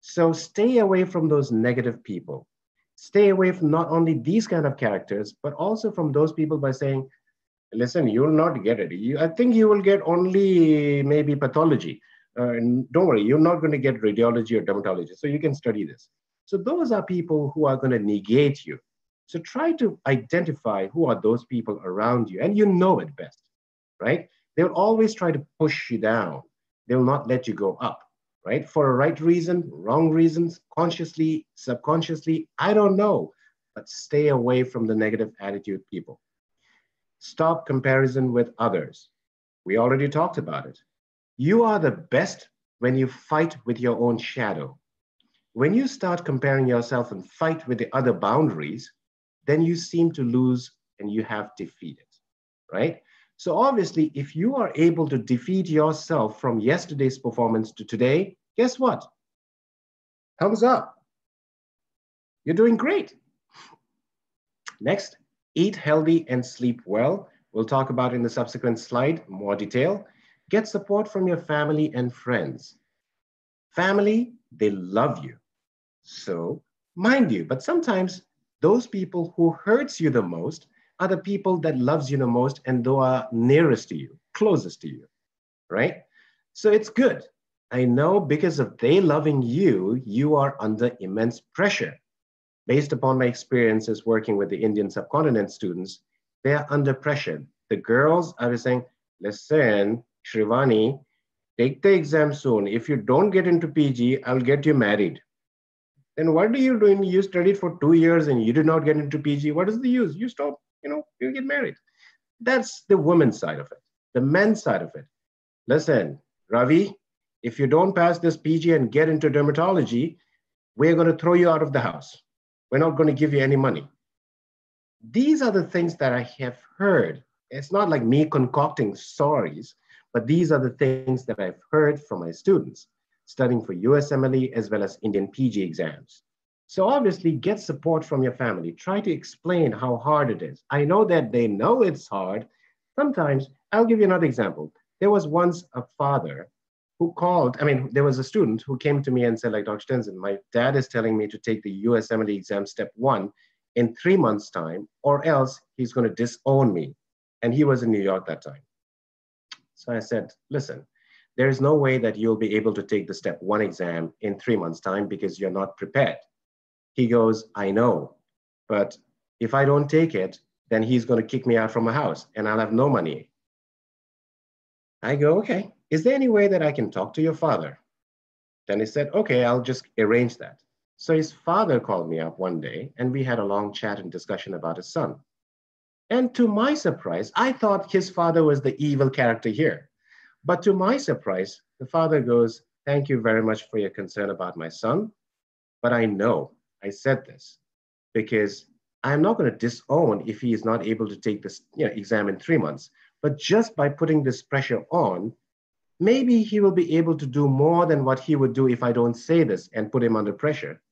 So stay away from those negative people. Stay away from not only these kind of characters, but also from those people by saying, listen, you will not get it. I think you will get only maybe pathology. And don't worry, you're not going to get radiology or dermatology. So you can study this." So those are people who are going to negate you. So try to identify who are those people around you, and you know it best, right? They'll always try to push you down. They'll not let you go up, right? For a right reason, wrong reasons, consciously, subconsciously, I don't know, but stay away from the negative attitude people. Stop comparison with others. We already talked about it. You are the best when you fight with your own shadow. When you start comparing yourself and fight with the other boundaries, then you seem to lose and you have defeated, right? So obviously, if you are able to defeat yourself from yesterday's performance to today, guess what? Thumbs up. You're doing great. Next, eat healthy and sleep well. We'll talk about in the subsequent slide, more detail. Get support from your family and friends. Family, they love you. So mind you, but sometimes those people who hurts you the most are the people that loves you the most and they are nearest to you, closest to you, right? So it's good. I know because of they loving you, you are under immense pressure. Based upon my experiences working with the Indian subcontinent students, they are under pressure. The girls are saying, listen, Shrivani, take the exam soon. If you don't get into PG, I'll get you married. Then what are you doing? You studied for 2 years and you did not get into PG. What is the use? You stop, you get married. That's the women's side of it. The men's side of it. Listen, Ravi, if you don't pass this PG and get into dermatology, we're going to throw you out of the house. We're not going to give you any money. These are the things that I have heard. It's not like me concocting stories, but these are the things that I've heard from my students studying for USMLE as well as Indian PG exams. So obviously get support from your family. Try to explain how hard it is. I know that they know it's hard. Sometimes, I'll give you another example. There was once a father who called, there was a student who came to me and said, like, Dr. Stenson, my dad is telling me to take the USMLE exam step 1 in 3 months' time, or else he's going to disown me. And he was in New York that time. So I said, listen, there is no way that you'll be able to take the step 1 exam in 3 months' time because you're not prepared. He goes, I know, but if I don't take it, then he's going to kick me out from my house and I'll have no money. I go, okay, is there any way that I can talk to your father? Then he said, okay, I'll just arrange that. So his father called me up one day and we had a long chat and discussion about his son. And to my surprise, I thought his father was the evil character here. But to my surprise, the father goes, thank you very much for your concern about my son. But I know I said this because I'm not going to disown if he is not able to take this exam in 3 months. But just by putting this pressure on, maybe he will be able to do more than what he would do if I don't say this and put him under pressure.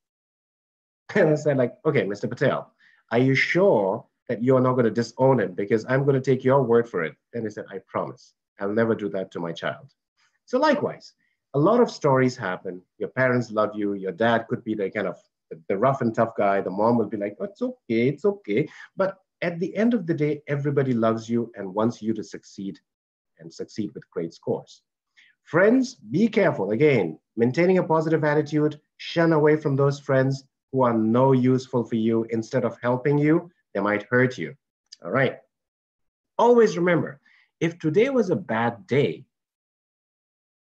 And I said, like, okay, Mr. Patel, are you sure that you're not going to disown him? Because I'm going to take your word for it. And he said, I promise, I'll never do that to my child. So likewise, a lot of stories happen. Your parents love you. Your dad could be the kind of the rough and tough guy. The mom will be like, oh, it's okay, it's okay. But at the end of the day, everybody loves you and wants you to succeed and succeed with great scores. Friends, be careful. Again, maintaining a positive attitude, shun away from those friends who are no useful for you. Instead of helping you, they might hurt you. All right. Always remember, if today was a bad day,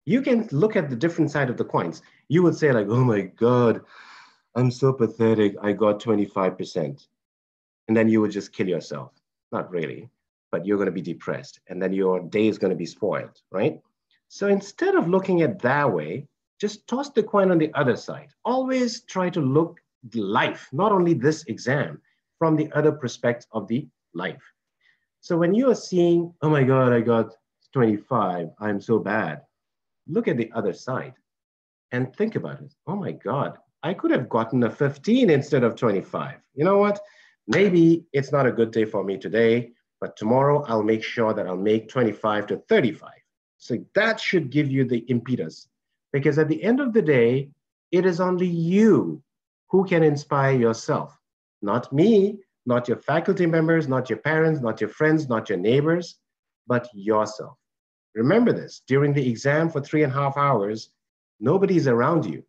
you can look at the different side of the coins. You would say like, oh my God, I'm so pathetic. I got 25%. and then you would just kill yourself. Not really, but you're going to be depressed, and then your day is going to be spoiled, right? So instead of looking at that way, just toss the coin on the other side. Always try to look life, not only this exam, from the other perspective of the life. So when you are seeing, oh my God, I got 25, I'm so bad, look at the other side and think about it. Oh my God, I could have gotten a 15 instead of 25. You know what? Maybe it's not a good day for me today, but tomorrow I'll make sure that I'll make 25 to 35. So that should give you the impetus, because at the end of the day, it is only you who can inspire yourself, not me, not your faculty members, not your parents, not your friends, not your neighbors, but yourself. Remember this, during the exam for 3.5 hours, nobody's around you.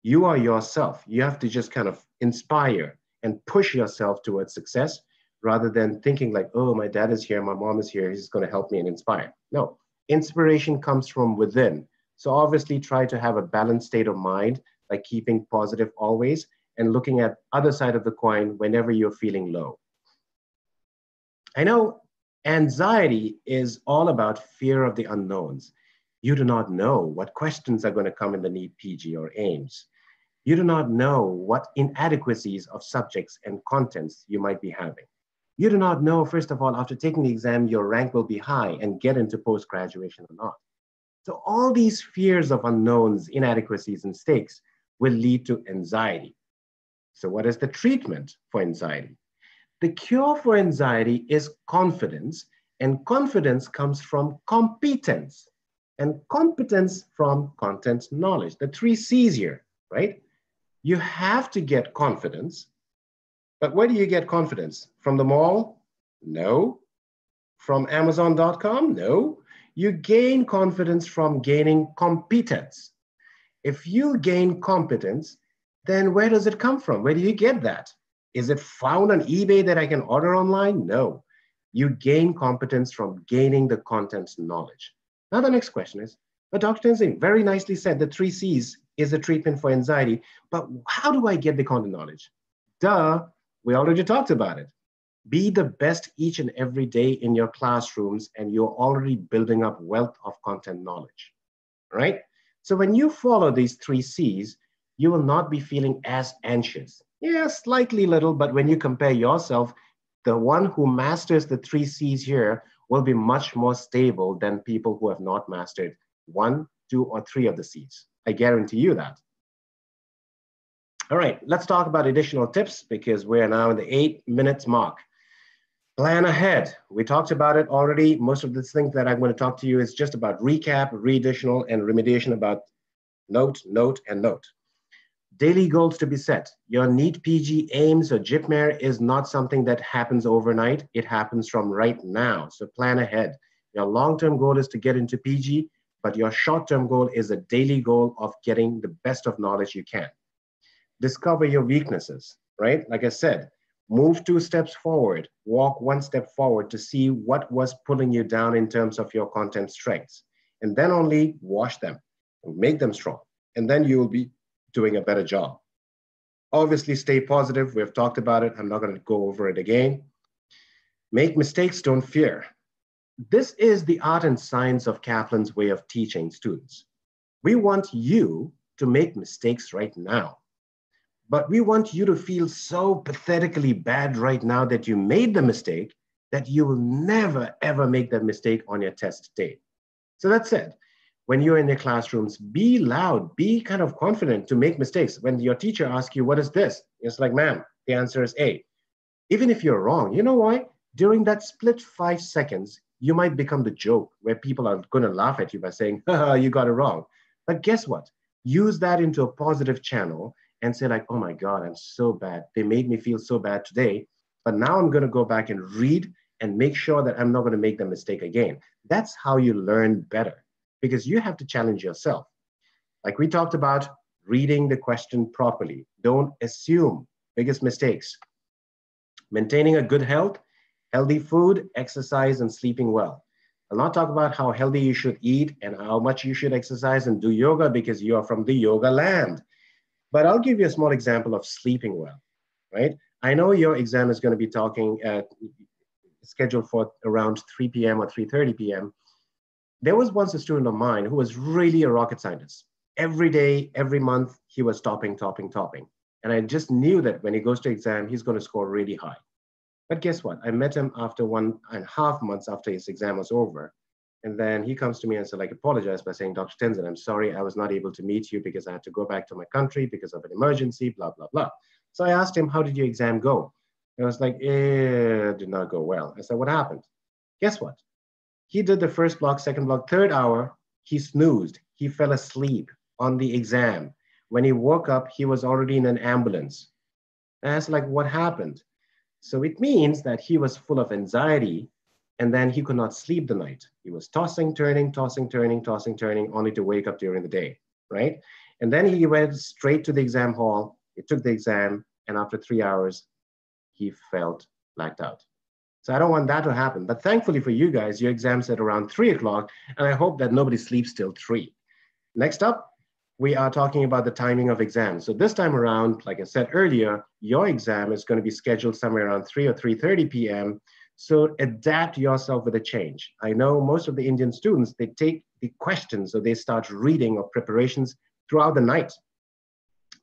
You are yourself. You have to just kind of inspire and push yourself towards success rather than thinking like, oh, my dad is here, my mom is here, he's going to help me and inspire. No, inspiration comes from within. So obviously try to have a balanced state of mind, like keeping positive always and looking at other side of the coin whenever you're feeling low. I know anxiety is all about fear of the unknowns. You do not know what questions are going to come in the NEET PG or AIMS. You do not know what inadequacies of subjects and contents you might be having. You do not know, first of all, after taking the exam, your rank will be high and get into post-graduation or not. So all these fears of unknowns, inadequacies, and stakes will lead to anxiety. So what is the treatment for anxiety? The cure for anxiety is confidence, and confidence comes from competence, and competence from content knowledge. The 3 C's here, right? You have to get confidence, but where do you get confidence? From the mall? No. From Amazon.com? No. You gain confidence from gaining competence. If you gain competence, then where does it come from? Where do you get that? Is it found on eBay that I can order online? No. You gain competence from gaining the content knowledge. Now the next question is, but Dr. Tenzing very nicely said the 3 C's is a treatment for anxiety, but how do I get the content knowledge? Duh, we already talked about it. Be the best each and every day in your classrooms, and you're already building up wealth of content knowledge, right? So when you follow these 3 C's, you will not be feeling as anxious. Yeah, slightly little, but when you compare yourself, the one who masters the 3 C's here will be much more stable than people who have not mastered 1, 2, or 3 of the C's. I guarantee you that. All right, let's talk about additional tips because we're now in the 8 minutes mark. Plan ahead. We talked about it already. Most of the things that I'm going to talk to you is just about recap, re-additional, and remediation about note, note, and note. Daily goals to be set. Your NEET PG AIMS or JIPMER is not something that happens overnight. It happens from right now. So plan ahead. Your long-term goal is to get into PG, but your short-term goal is a daily goal of getting the best of knowledge you can. Discover your weaknesses, right? Like I said, move 2 steps forward, walk 1 step forward to see what was pulling you down in terms of your content strengths. And then only wash them, make them strong. And then you will be doing a better job. Obviously, stay positive. We've talked about it. I'm not going to go over it again. Make mistakes, don't fear. This is the art and science of Kaplan's way of teaching students. We want you to make mistakes right now. But we want you to feel so pathetically bad right now that you made the mistake that you will never, ever make that mistake on your test day. So that said, when you're in your classrooms, be loud, be kind of confident to make mistakes. When your teacher asks you, what is this? It's like, ma'am, the answer is A. Even if you're wrong, you know why? During that split 5 seconds, you might become the joke where people are going to laugh at you by saying, haha, you got it wrong. But guess what? Use that into a positive channel and say like, oh my God, I'm so bad. They made me feel so bad today, but now I'm going to go back and read and make sure that I'm not going to make the mistake again. That's how you learn better, because you have to challenge yourself. Like we talked about, reading the question properly. Don't assume. Biggest mistakes. Maintaining a good health, healthy food, exercise, and sleeping well. I'll not talk about how healthy you should eat and how much you should exercise and do yoga because you are from the yoga land. But I'll give you a small example of sleeping well, right? I know your exam is going to be scheduled for around 3 p.m. or 3:30 p.m. There was once a student of mine who was really a rocket scientist. Every day, every month, he was topping. And I just knew that when he goes to exam, he's going to score really high. But guess what? I met him after 1.5 months after his exam was over. And then he comes to me and said, like, apologize by saying, Dr. Tenzin, I'm sorry, I was not able to meet you because I had to go back to my country because of an emergency, blah, blah, blah. So I asked him, how did your exam go? And I was like, it did not go well. I said, what happened? Guess what? He did the first block, second block, third hour, he snoozed. He fell asleep on the exam. When he woke up, he was already in an ambulance. And I was like, what happened? So it means that he was full of anxiety, and then he could not sleep the night. He was tossing, turning, only to wake up during the day, right? And then he went straight to the exam hall. He took the exam, and after 3 hours, he felt blacked out. So I don't want that to happen. But thankfully for you guys, your exam's at around 3 o'clock, and I hope that nobody sleeps till 3. Next up, we are talking about the timing of exams. So this time around, like I said earlier, your exam is going to be scheduled somewhere around 3 or 3:30 p.m. So adapt yourself with a change. I know most of the Indian students, they take the questions, so they start reading or preparations throughout the night.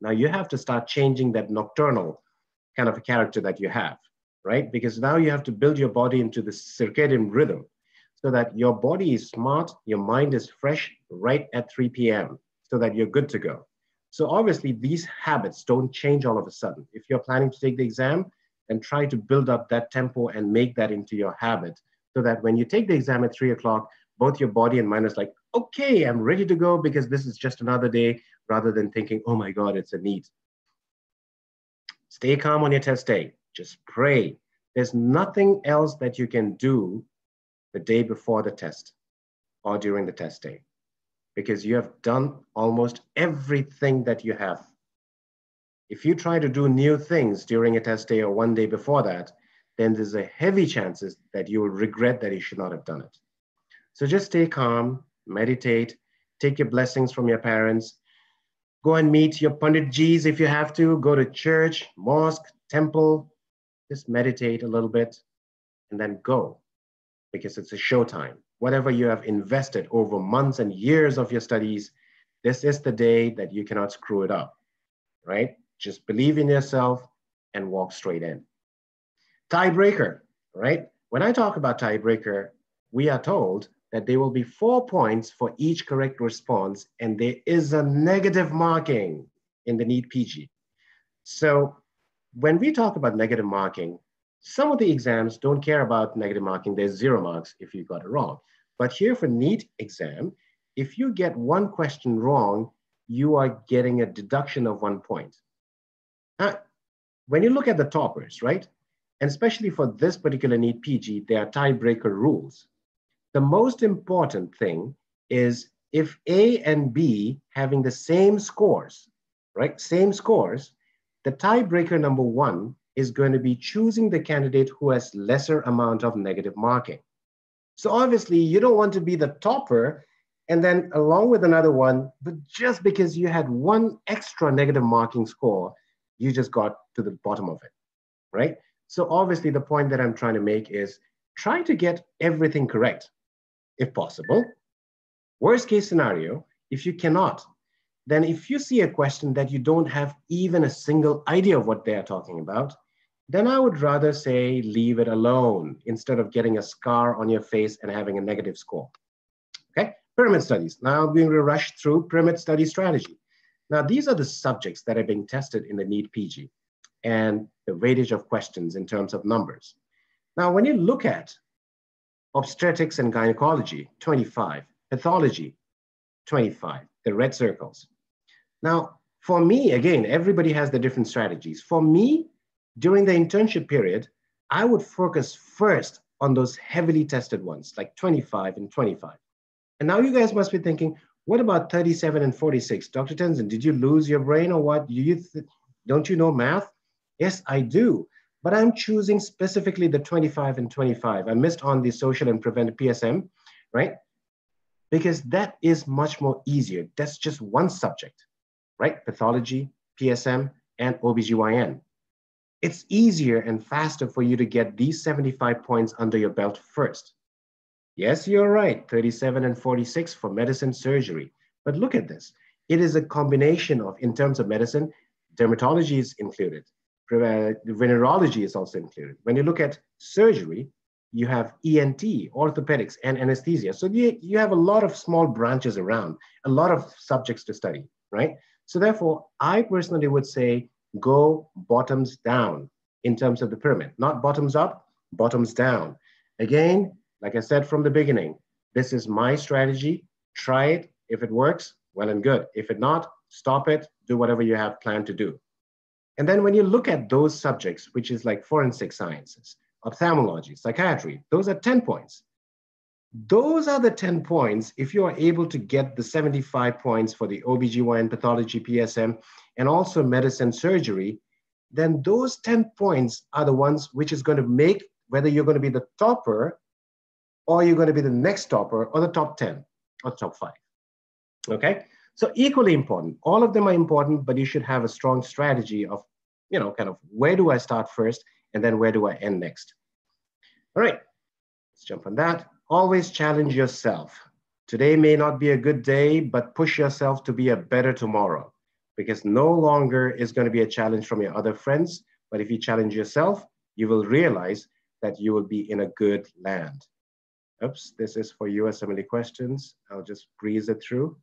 Now you have to start changing that nocturnal kind of a character that you have, right? Because now you have to build your body into the circadian rhythm so that your body is smart, your mind is fresh right at 3 p.m. so that you're good to go. So obviously these habits don't change all of a sudden. If you're planning to take the exam, then try to build up that tempo and make that into your habit so that when you take the exam at 3 o'clock, both your body and mind is like, okay, I'm ready to go because this is just another day, rather than thinking, oh my God, it's a NEET. Stay calm on your test day. Just pray. There's nothing else that you can do the day before the test or during the test day, because you have done almost everything that you have. If you try to do new things during a test day or one day before that, then there's a heavy chances that you will regret that you should not have done it. So just stay calm, meditate, take your blessings from your parents, go and meet your Pandit Jis if you have to, go to church, mosque, temple, just meditate a little bit and then go, because it's a showtime. Whatever you have invested over months and years of your studies, this is the day that you cannot screw it up, right? Just believe in yourself and walk straight in. Tiebreaker, right? When I talk about tiebreaker, we are told that there will be 4 points for each correct response, and there is a negative marking in the NEET PG. So when we talk about negative marking, some of the exams don't care about negative marking. There's 0 marks if you got it wrong. But here for NEET exam, if you get one question wrong, you are getting a deduction of 1 point. Now, when you look at the toppers, right? And especially for this particular NEET PG, there are tiebreaker rules. The most important thing is if A and B having the same scores, right? Same scores, the tiebreaker number 1 is going to be choosing the candidate who has lesser amount of negative marking. So obviously you don't want to be the topper and then along with another one, but just because you had 1 extra negative marking score, you just got to the bottom of it, right? So obviously the point that I'm trying to make is try to get everything correct, if possible. Worst case scenario, if you cannot, then if you see a question that you don't have even a single idea of what they are talking about, then I would rather say leave it alone instead of getting a scar on your face and having a negative score. Okay, pyramid studies. Now I'm going to rush through pyramid study strategy. Now these are the subjects that are being tested in the NEET PG and the weightage of questions in terms of numbers. Now when you look at obstetrics and gynecology, 25, pathology, 25, the red circles. Now, for me, again, everybody has the different strategies. For me, during the internship period, I would focus first on those heavily tested ones, like 25 and 25. And now you guys must be thinking, what about 37 and 46? Dr. Tenzin, did you lose your brain or what? Don't you know math? Yes, I do. But I'm choosing specifically the 25 and 25. I missed on the social and preventive PSM, right? Because that is much more easier. That's just one subject, right? Pathology, PSM, and OBGYN. it's easier and faster for you to get these 75 points under your belt first. Yes, you're right, 37 and 46 for medicine surgery. But look at this. It is a combination of, in terms of medicine, dermatology is included. Venerology is also included. When you look at surgery, you have ENT, orthopedics, and anesthesia. So you have a lot of small branches around, a lot of subjects to study, right? So therefore, I personally would say go bottoms down in terms of the pyramid, not bottoms up, bottoms down. Again, like I said from the beginning, this is my strategy. Try it. If it works, well and good. If it not, stop it, do whatever you have planned to do. And then when you look at those subjects, which is like forensic sciences, ophthalmology, psychiatry, those are 10 points. Those are the 10 points if you are able to get the 75 points for the OBGYN, pathology, PSM, and also medicine surgery, then those 10 points are the ones which is going to make whether you're going to be the topper or you're going to be the next topper or the top 10 or top 5. Okay? So equally important. All of them are important, but you should have a strong strategy of, kind of where do I start first and then where do I end next? All right, let's jump on that. Always challenge yourself. Today may not be a good day, but push yourself to be a better tomorrow, because no longer is going to be a challenge from your other friends. But if you challenge yourself, you will realize that you will be in a good land. Oops, this is for USMLE questions. I'll just breeze it through.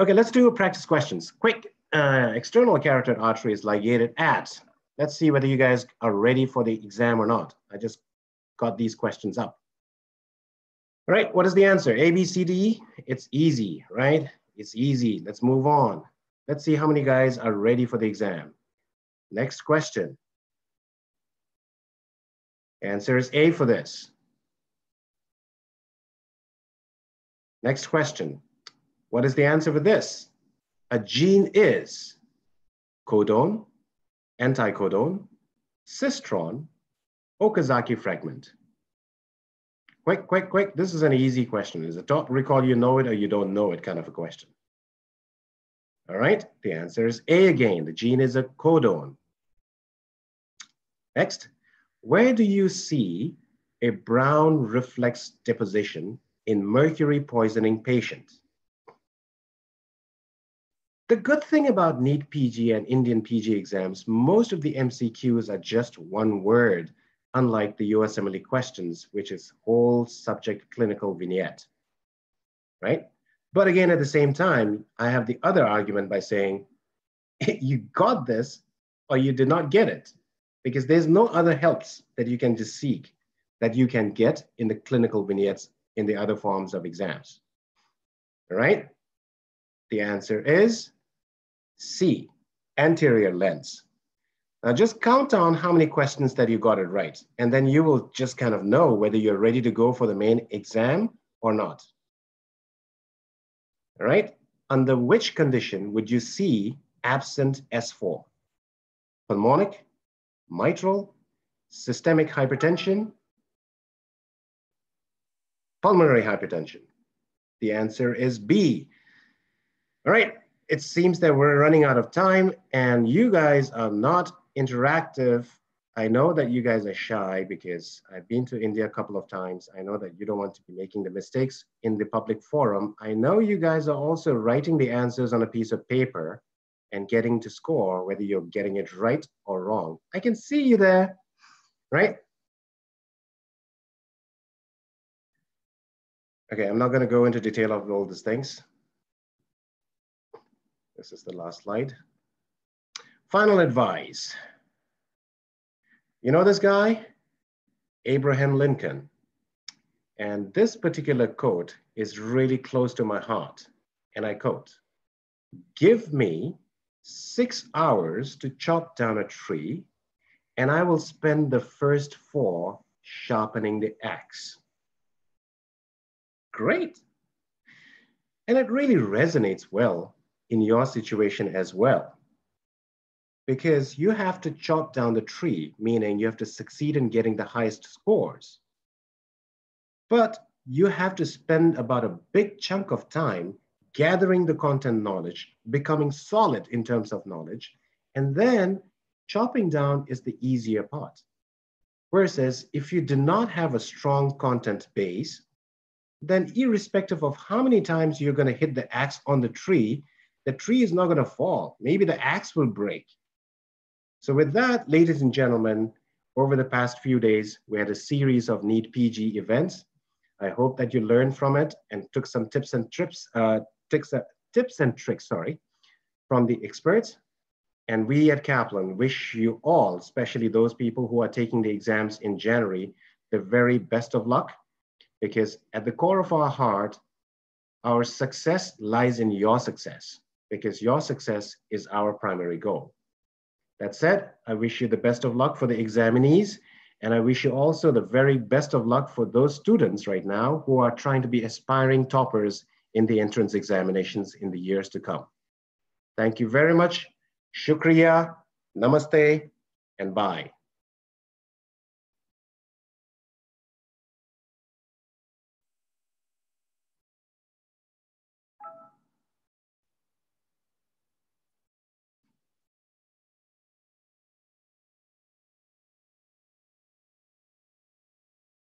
Okay, let's do practice questions. Quick, external carotid artery is ligated at. Let's see whether you guys are ready for the exam or not. I just got these questions up. All right, what is the answer? A, B, C, D? It's easy, right? It's easy. Let's move on. Let's see how many guys are ready for the exam. Next question. Answer is A for this. Next question. What is the answer for this? A gene is codon, anticodon, cistron, Okazaki fragment. Quick, quick, quick. This is an easy question. Is it don't recall you know it or you don't know it kind of a question. All right, the answer is A again. The gene is a codon. Next, where do you see a brown reflex deposition in mercury poisoning patients? The good thing about NEET PG and Indian PG exams, most of the MCQs are just one word, unlike the USMLE questions, which is whole subject clinical vignette, right? But again, at the same time, I have the other argument by saying, you got this or you did not get it, because there's no other helps that you can just seek that you can get in the clinical vignettes in the other forms of exams, all right? The answer is C, anterior lens. Now just count down how many questions that you got it right, and then you will just kind of know whether you're ready to go for the main exam or not. All right, under which condition would you see absent S4? Pulmonic, mitral, systemic hypertension, pulmonary hypertension? The answer is B. All right. It seems that we're running out of time and you guys are not interactive. I know that you guys are shy because I've been to India a couple of times. I know that you don't want to be making the mistakes in the public forum. I know you guys are also writing the answers on a piece of paper and getting to score whether you're getting it right or wrong. I can see you there, right? Okay, I'm not going to go into detail of all these things. This is the last slide. Final advice. You know this guy? Abraham Lincoln. And this particular quote is really close to my heart. And I quote, "Give me 6 hours to chop down a tree, and I will spend the first 4 sharpening the axe." Great. And it really resonates well in your situation as well, because you have to chop down the tree, meaning you have to succeed in getting the highest scores. But you have to spend about a big chunk of time gathering the content knowledge, becoming solid in terms of knowledge, and then chopping down is the easier part. Versus if you do not have a strong content base, then irrespective of how many times you're going to hit the axe on the tree is not going to fall. Maybe the axe will break. So with that, ladies and gentlemen, over the past few days, we had a series of NEET PG events. I hope that you learned from it and took some tips and tricks from the experts. And we at Kaplan wish you all, especially those people who are taking the exams in January, the very best of luck, because at the core of our heart, our success lies in your success, because your success is our primary goal. That said, I wish you the best of luck for the examinees, and I wish you also the very best of luck for those students right now who are trying to be aspiring toppers in the entrance examinations in the years to come. Thank you very much. Shukriya, namaste, and bye.